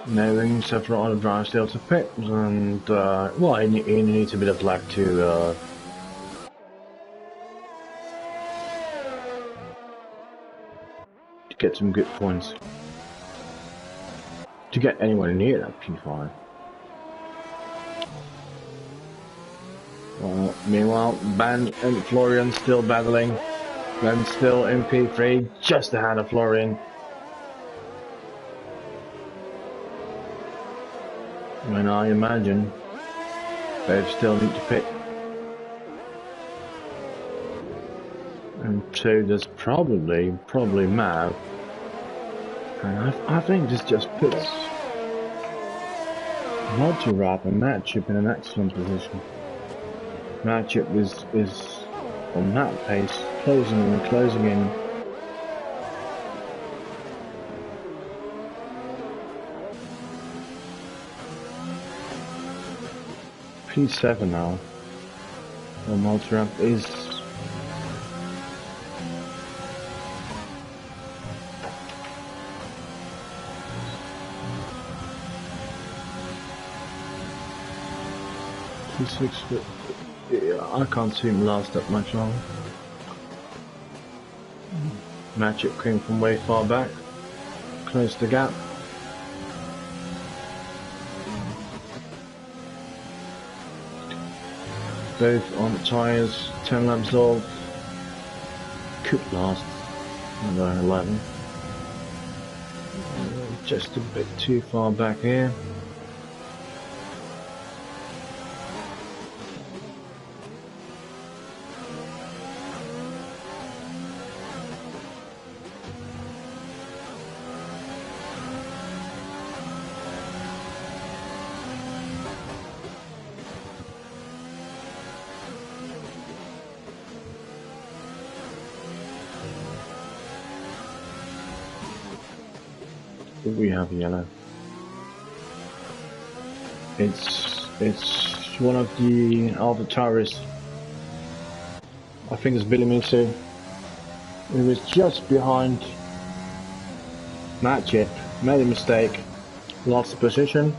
Knowing several other drivers still to pit, and well, he needs a bit of luck to get some good points, to get anywhere near that P5. Well, meanwhile, Ben and Florian still battling. Ben still in P3, just ahead of Florian. When I imagine they still need to pit. And so there's probably Mav. And I think this just puts Multi-Wrap and Matchup in an excellent position. Matchup is on that pace, closing in. P7 now. Well, Multi-Wrap is P6, but yeah, I can't see him last that much longer. Matchup came from way far back, closed the gap. Both on the tyres, 10 laps off. Could last another 11. Just a bit too far back here. We have yellow. It's one of the AlphaTauris. I think it's Billy Miso. It was just behind Matchup, made a mistake, lost the position.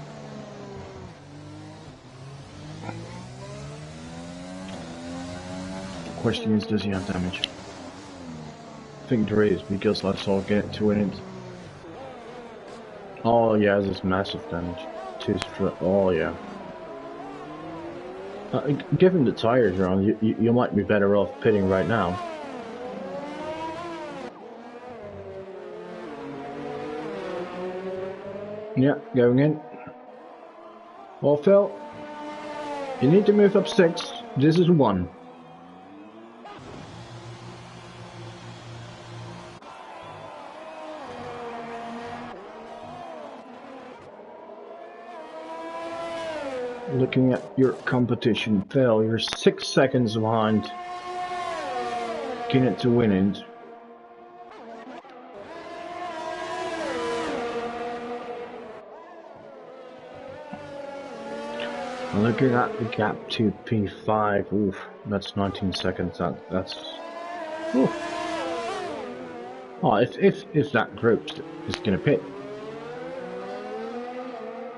The question is, does he have damage? I think there is, because I saw get to win it. Oh yeah, this is massive damage. Oh yeah. Given the tires are on, you might be better off pitting right now. Yeah, going in. Well, Phil, you need to move up 6. This is 1. Looking at your competition, Phil, you're 6 seconds behind Kinnett to win it. Looking at the gap to P5, oof, that's 19 seconds. That's. Oof. Oh, if that group is gonna pit,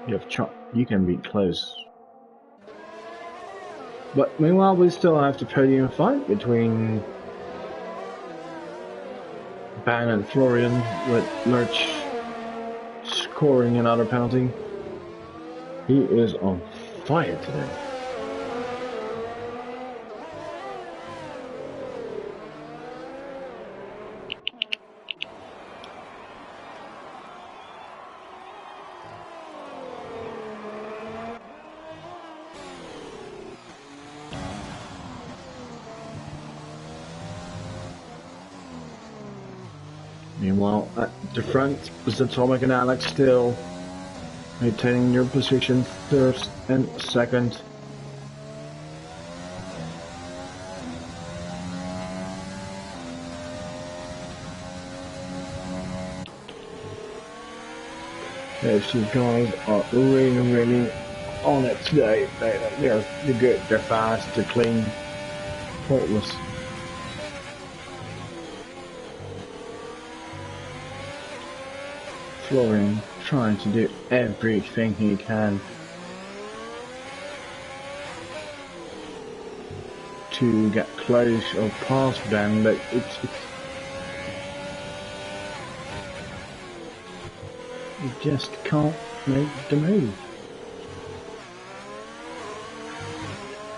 you can be close. But meanwhile, we still have the podium fight between Ben and Florian, with Lurch scoring another penalty. He is on fire today. Meanwhile, at the front is Atomic and Alex still maintaining their position, first and second. Those two guys are really on it today. They're good, they're fast, they're clean, faultless. Florian trying to do everything he can to get close or past Ben, but he just can't make the move.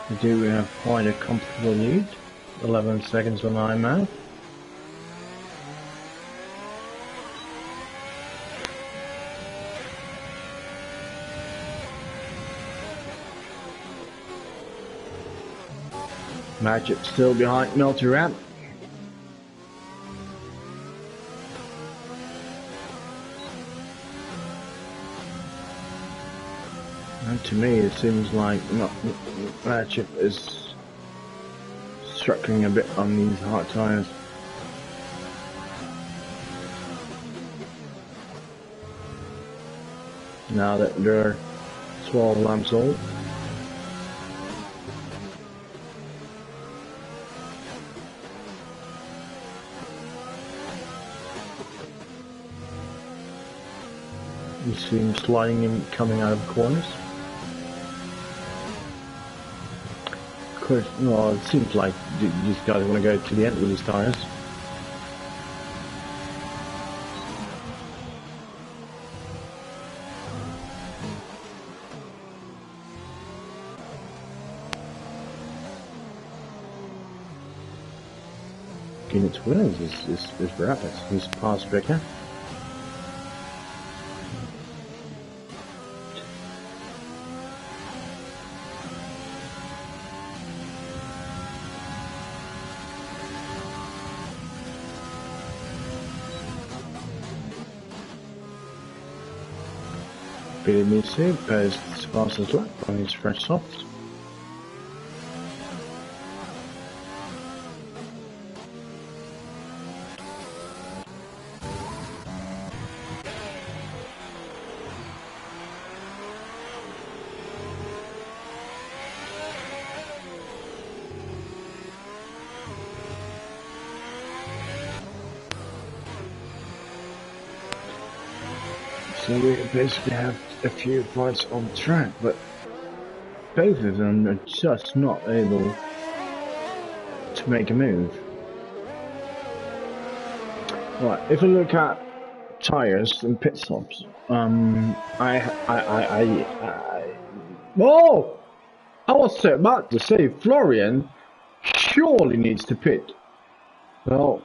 We do have quite a comfortable lead, 11 seconds on IMAP. Magic still behind Milty-Ramp. And to me, it seems like Magic is struggling a bit on these hard tyres. Now that they're 12 laps old. You see him sliding in, coming out of corners. Of course, well, it seems like these guys want to go to the end with these tyres. Guinness Williams is rapid. He's past Becker. Billy Missy goes as fast as lap on his fresh softs. So we basically have a few fights on track, but both of them are just not able to make a move. Right, if we look at tyres and pit stops, oh! I was about to say Florian surely needs to pit. Well,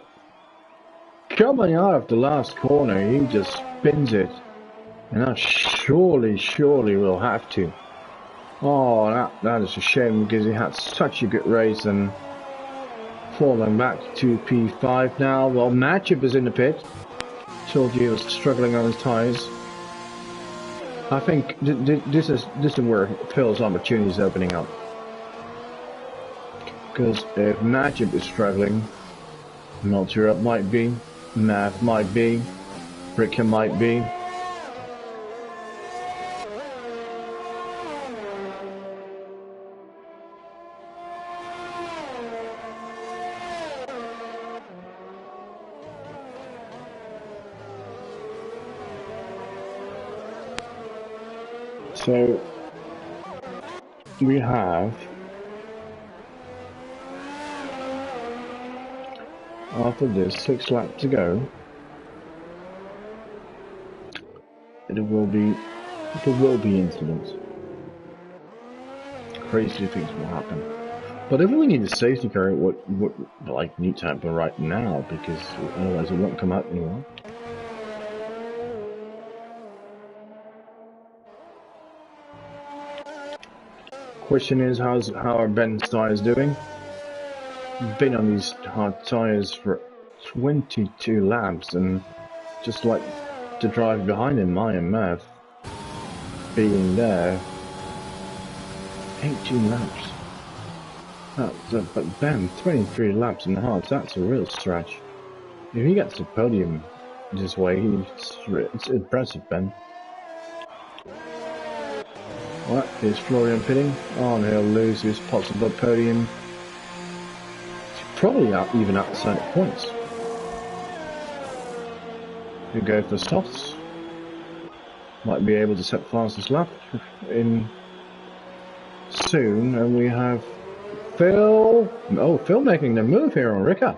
coming out of the last corner, he just spins it. And that surely will have to. Oh, that is a shame because he had such a good race and falling back to P5 now. Well, Matchup is in the pit. Told you he was struggling on his tyres. I think this is where Phil's opportunity is opening up. Because if Matchup is struggling, Milty-Ramp might be, Mav might be, Ricker might be. So we have after this 6 laps to go. There will be incidents. Crazy things will happen. But if we need a safety car, what like need to happen right now because otherwise it won't come out anymore. Question is, how are Ben's tyres doing? Been on these hard tyres for 22 laps and just like to drive behind him, I am Mav being there 18 laps. But Ben, 23 laps in the hards, that's a real stretch. If he gets a podium this way, it's impressive, Ben. What is Florian pitting? Oh, and he'll lose his possible podium. He's probably even outside points. We go for softs. might be able to set fastest lap in soon, and we have Phil. Oh, Phil making the move here on Rika.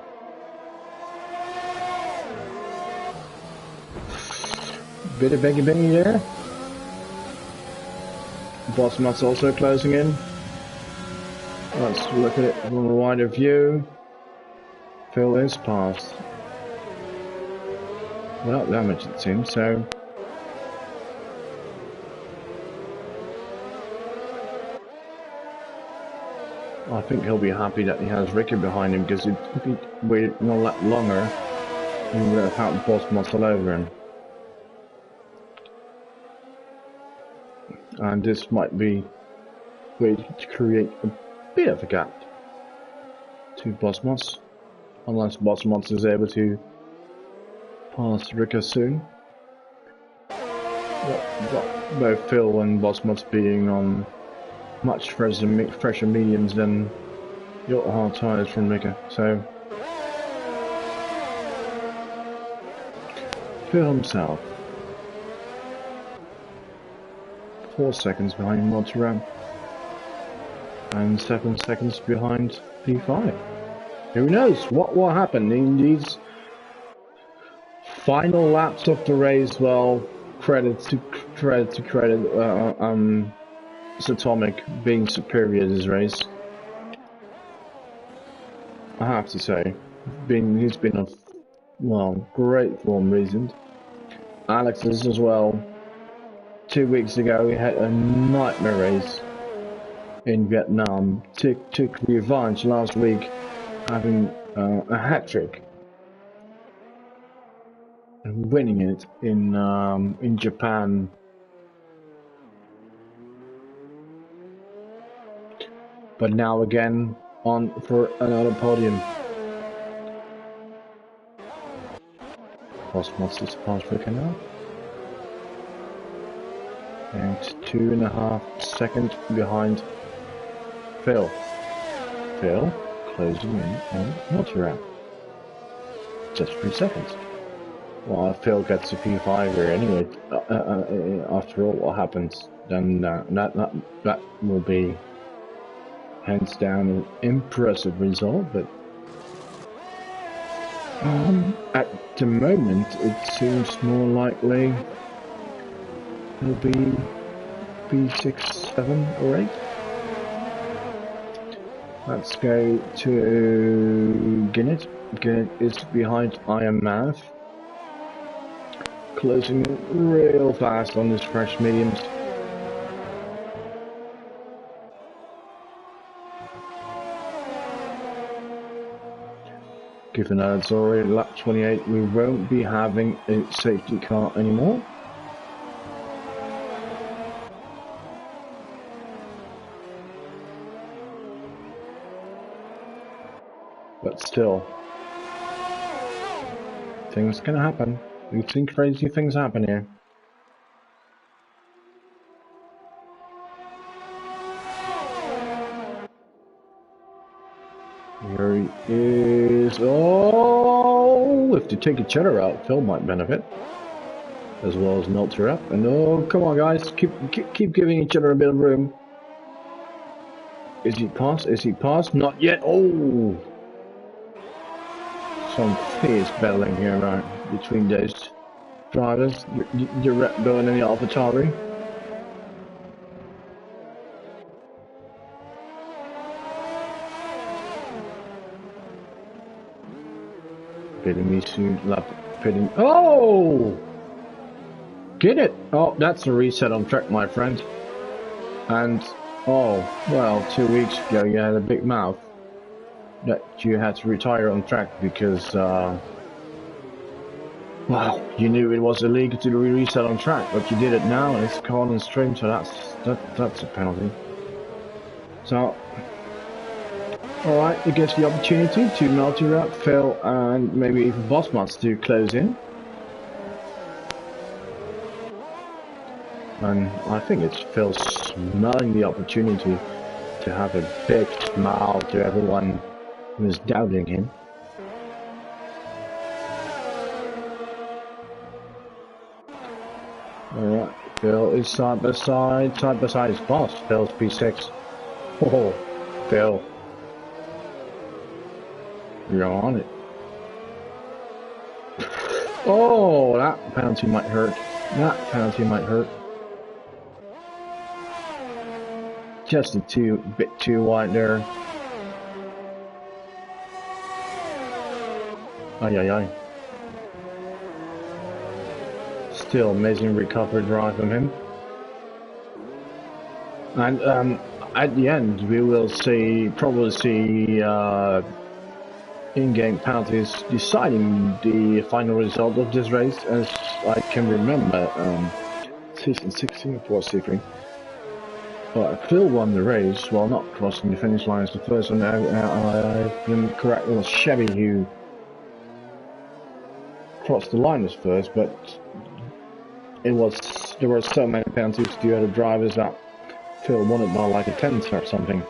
Bit of beggy there. Bottom's also closing in. Let's look at it from a wider view. Phil is past. Without damage, it seems, so. I think he'll be happy that he has Ricky behind him, because if he waited a lot longer, he would have had Bottom's all over him. And this might be a way to create a bit of a gap to Bottom's, unless Bottom's is able to pass Ricker soon. Both Phil and Bottom's being on much fresher mediums than your hard tyres from Ricker, so Phil himself 4 seconds behind Monterey and 7 seconds behind P5. Who knows what will happen in these final laps of the race? Well, credit to Atomic being superior this race. I have to say, he's been a great form recent. Alex is as well. 2 weeks ago, he had a nightmare race in Vietnam. Took revenge last week, having a hat trick and winning it in Japan. But now again on for another podium. Cosmos is past Ricker now. And 2.5 seconds behind Phil. Phil closing in on Monterey. Just 3 seconds. Well, if Phil gets a P5 here anyway, after all what happens, then that will be hands down an impressive result, but at the moment it seems more likely it'll be B6, 7 or 8. Let's go to Guinness. Guinness is behind Iron Mav, closing real fast on his fresh mediums. Given that it's already lap 28, we won't be having a safety car anymore. But still, things can happen. We've seen crazy things happen here. Here he is. Oh, if they take each other out, Phil might benefit, as well as Melter up. And oh, come on, guys, keep giving each other a bit of room. Is he past? Is he past? Not yet. Oh, some fierce battling here, right, between those drivers, the Red Bull and the AlphaTauri. Pitting me soon, pitting. Oh! Get it! Oh, that's a reset on track, my friend. And, oh, well, 2 weeks ago you had a big mouth that you had to retire on track because, well, you knew it was illegal to reset on track, but you did it now and it's caught on stream, so that's a penalty. So, alright, it gives the opportunity to Melty Phil, and maybe even Bossmans to close in. And I think it's Phil smelling the opportunity to have a big smile to everyone who is doubting him. Alright, Phil is side by side is fast. Phil's P6. Oh, Phil. You're on it. Oh, that penalty might hurt. That penalty might hurt. Just a bit too wide there. Ay, ay, ay. Still amazing recovery drive from him. And at the end, we will probably see in-game penalties deciding the final result of this race. As I can remember, season 16 of War C3. Phil won the race while not crossing the finish line as the first one. If I'm correct, it was Chevy who crossed the line as first, but there were so many penalties to the other drivers that Phil won it by like a tenth or something.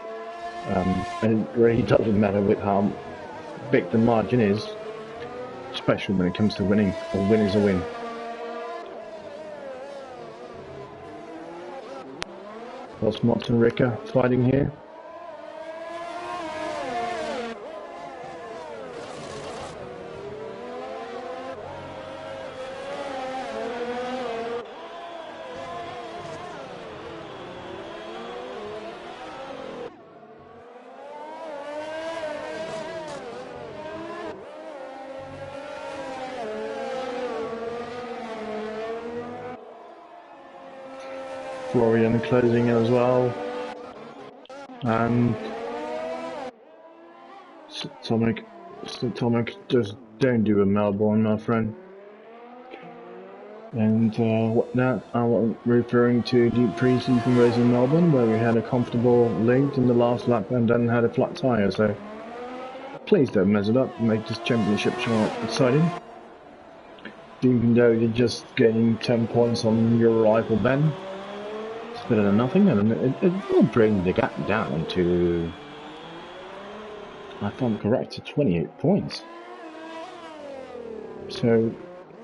And it really doesn't matter with how big the margin is, especially when it comes to winning. A win is a win. Was Martin Ricker fighting here? Florian closing in as well, and Tomic, just don't do a Melbourne, my friend. And what that I'm referring to the pre-season race in Melbourne, where we had a comfortable lead in the last lap and then had a flat tyre. So please don't mess it up and make this championship more exciting. Even though you're just getting 10 points on your rival Ben. Better than nothing, and it will bring the gap down to, if I'm correct, to 28 points. So,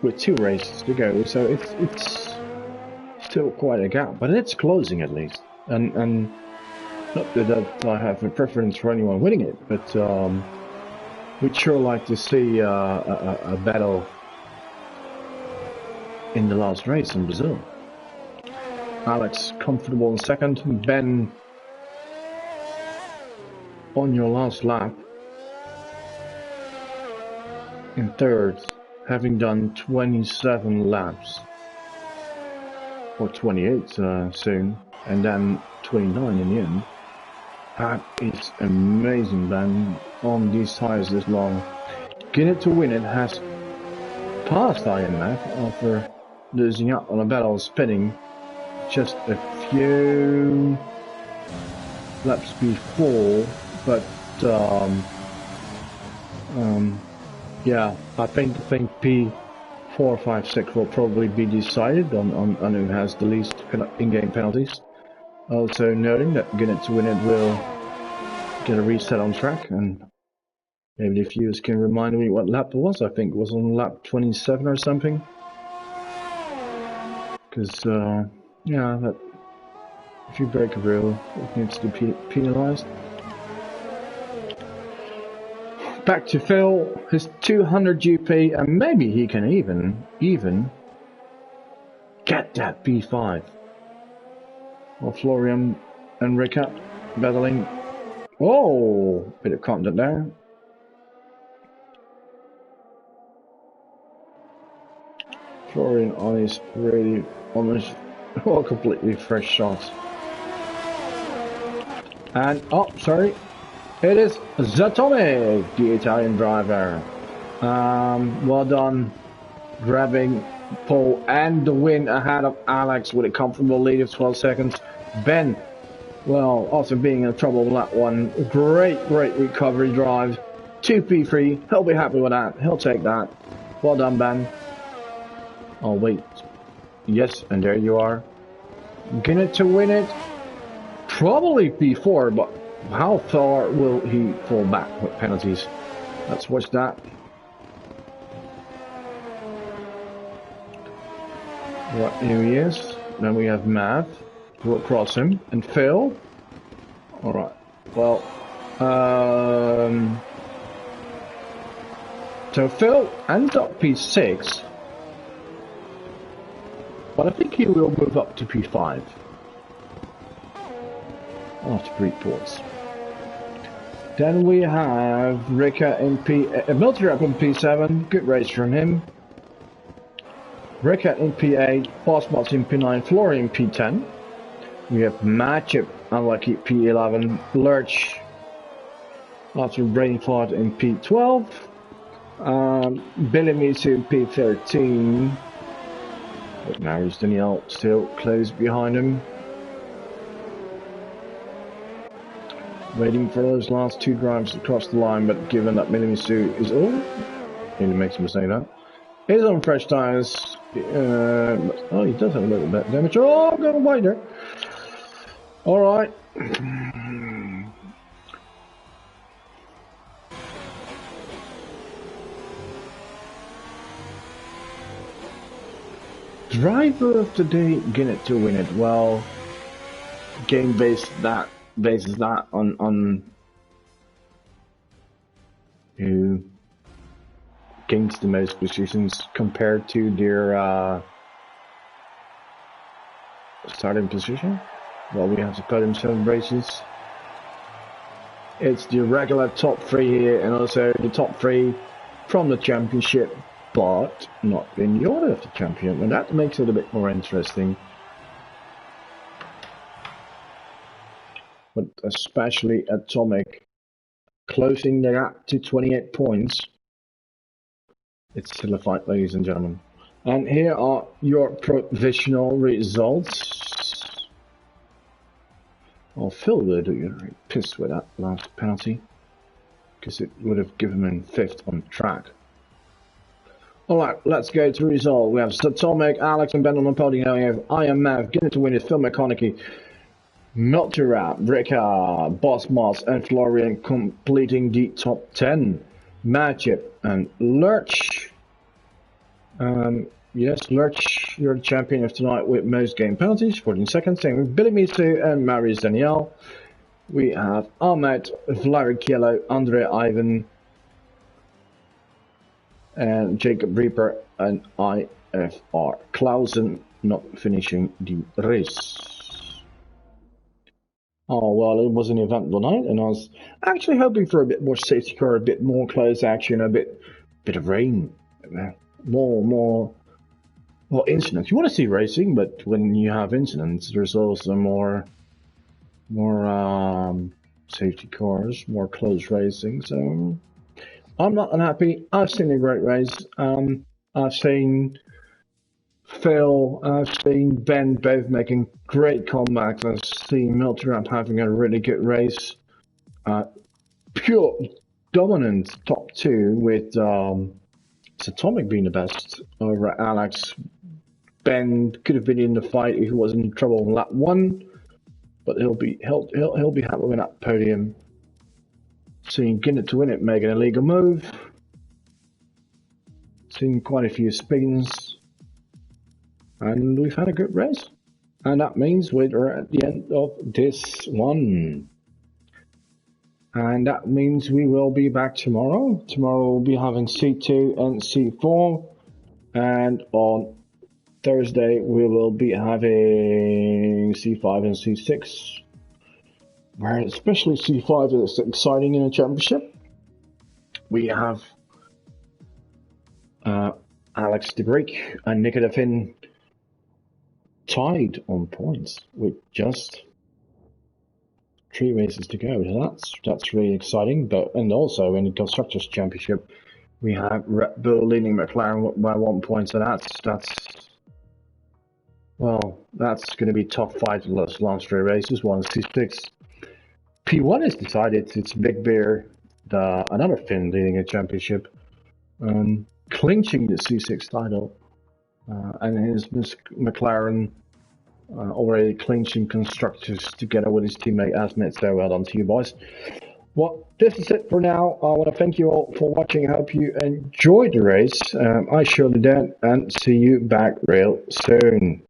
with 2 races to go, so it's still quite a gap, but it's closing at least. And not that I have a preference for anyone winning it, but we'd sure like to see a battle in the last race in Brazil. Alex comfortable in second. Ben on your last lap in third, having done 27 laps, or 28 soon, and then 29 in the end. That is amazing, Ben, on these tires this long. Get it to win it has passed IMF after losing out on a battle spinning just a few laps before, but yeah, I think P4, 5, 6 will probably be decided on who has the least in-game penalties. Also noting that Get It to Win It will get a reset on track, and maybe the viewers can remind me what lap it was. I think it was on lap 27 or something. Because yeah, that if you break a rule, it needs to be penalized. Back to Phil, his 200 GP, and maybe he can even get that P5. Well, Florian and Rickard battling. Oh, bit of content there. Florian on his really almost completely fresh shots. And oh, sorry, it is Zatomic, the Italian driver. Well done, grabbing pole and the win ahead of Alex with a comfortable lead of 12 seconds. Ben, well, after being in trouble with that one, great recovery drive. 2P3, he'll be happy with that. He'll take that. Well done, Ben. Oh wait, yes, and there you are. Get it to win it. Probably P4, but how far will he fall back with penalties? Let's watch that. Right, here he is. Then we have Matt. We'll cross him. And Phil. Alright. Well, so Phil ends up P6. But I think he will move up to P5. After 3 points. Then we have Rika in Multi-Rap in P7. Good race from him. Rika in P8. Bossbots in P9. Florian in P10. We have Matchup, unlucky P11, Lurch after Brain Fart in P12, Billy Misu in P13, but now is Danielle still close behind him. Waiting for those last 2 drives to cross the line, but given that Billy Misu is he makes a mistake that. He's on fresh tyres, he does have a little bit of damage, going wider. Alright. Driver of the day, get it to win it. Well, game bases that on who gains the most positions compared to their starting position. Well, we have to cut in 7 races. It's the regular top 3 here, and also the top 3 from the championship, but not in the order of the champion, and that makes it a bit more interesting. But especially Atomic closing the gap to 28 points. It's still a fight, ladies and gentlemen. And here are your provisional results. Oh, Phil would be pissed with that last penalty, because it would have given him 5th on track. Alright, let's go to result. We have Satomic, Alex and Ben on the podium. We have I Am Mav, getting to win it, Phil McConaughey, Multi-Rap, Rika, Boss Moss and Florian completing the top 10. Matchup and Lurch. Yes, Lurch, you're the champion of tonight with most game penalties, 14 seconds. Same with Billy Misu and Marius Danielle. We have Ahmed, Valery Kielo, Andre Ivan, and Jacob Reaper and IFR Clausen not finishing the race. Oh, well, it was an eventful night, and I was actually hoping for a bit more safety car, a bit more close action, a bit of rain, more incidents. You want to see racing, but when you have incidents, there's also more safety cars, more close racing. So I'm not unhappy. I've seen a great race. I've seen Phil, I've seen Ben both making great comebacks. I've seen Multi-Rap having a really good race. Pure dominant top 2 with Atomic being the best over Alex. Ben could have been in the fight if he wasn't in trouble on lap 1, but he'll be happy with that podium. Seeing Ginnett to win it, making a legal move. Seen quite a few spins. And we've had a good race. And that means we're at the end of this one. And that means we will be back tomorrow. Tomorrow we'll be having C2 and C4. And on Thursday we will be having C5 and C6. Where especially C5 is exciting in a championship. We have Alex de Greek and Nikita Finn tied on points with just 3 races to go. That's really exciting. And also in the Constructors' Championship, we have Red Bull leading McLaren by 1 point. So that's going to be tough fight in those last 3 races. 1 C6. P1 is decided. It's Big Bear, another Finn leading a championship, clinching the C6 title, and his McLaren already clinching Constructors together with his teammate Asmit. So well done to you, boys. Well, this is it for now. I want to thank you all for watching. I hope you enjoyed the race. I surely did, and see you back real soon.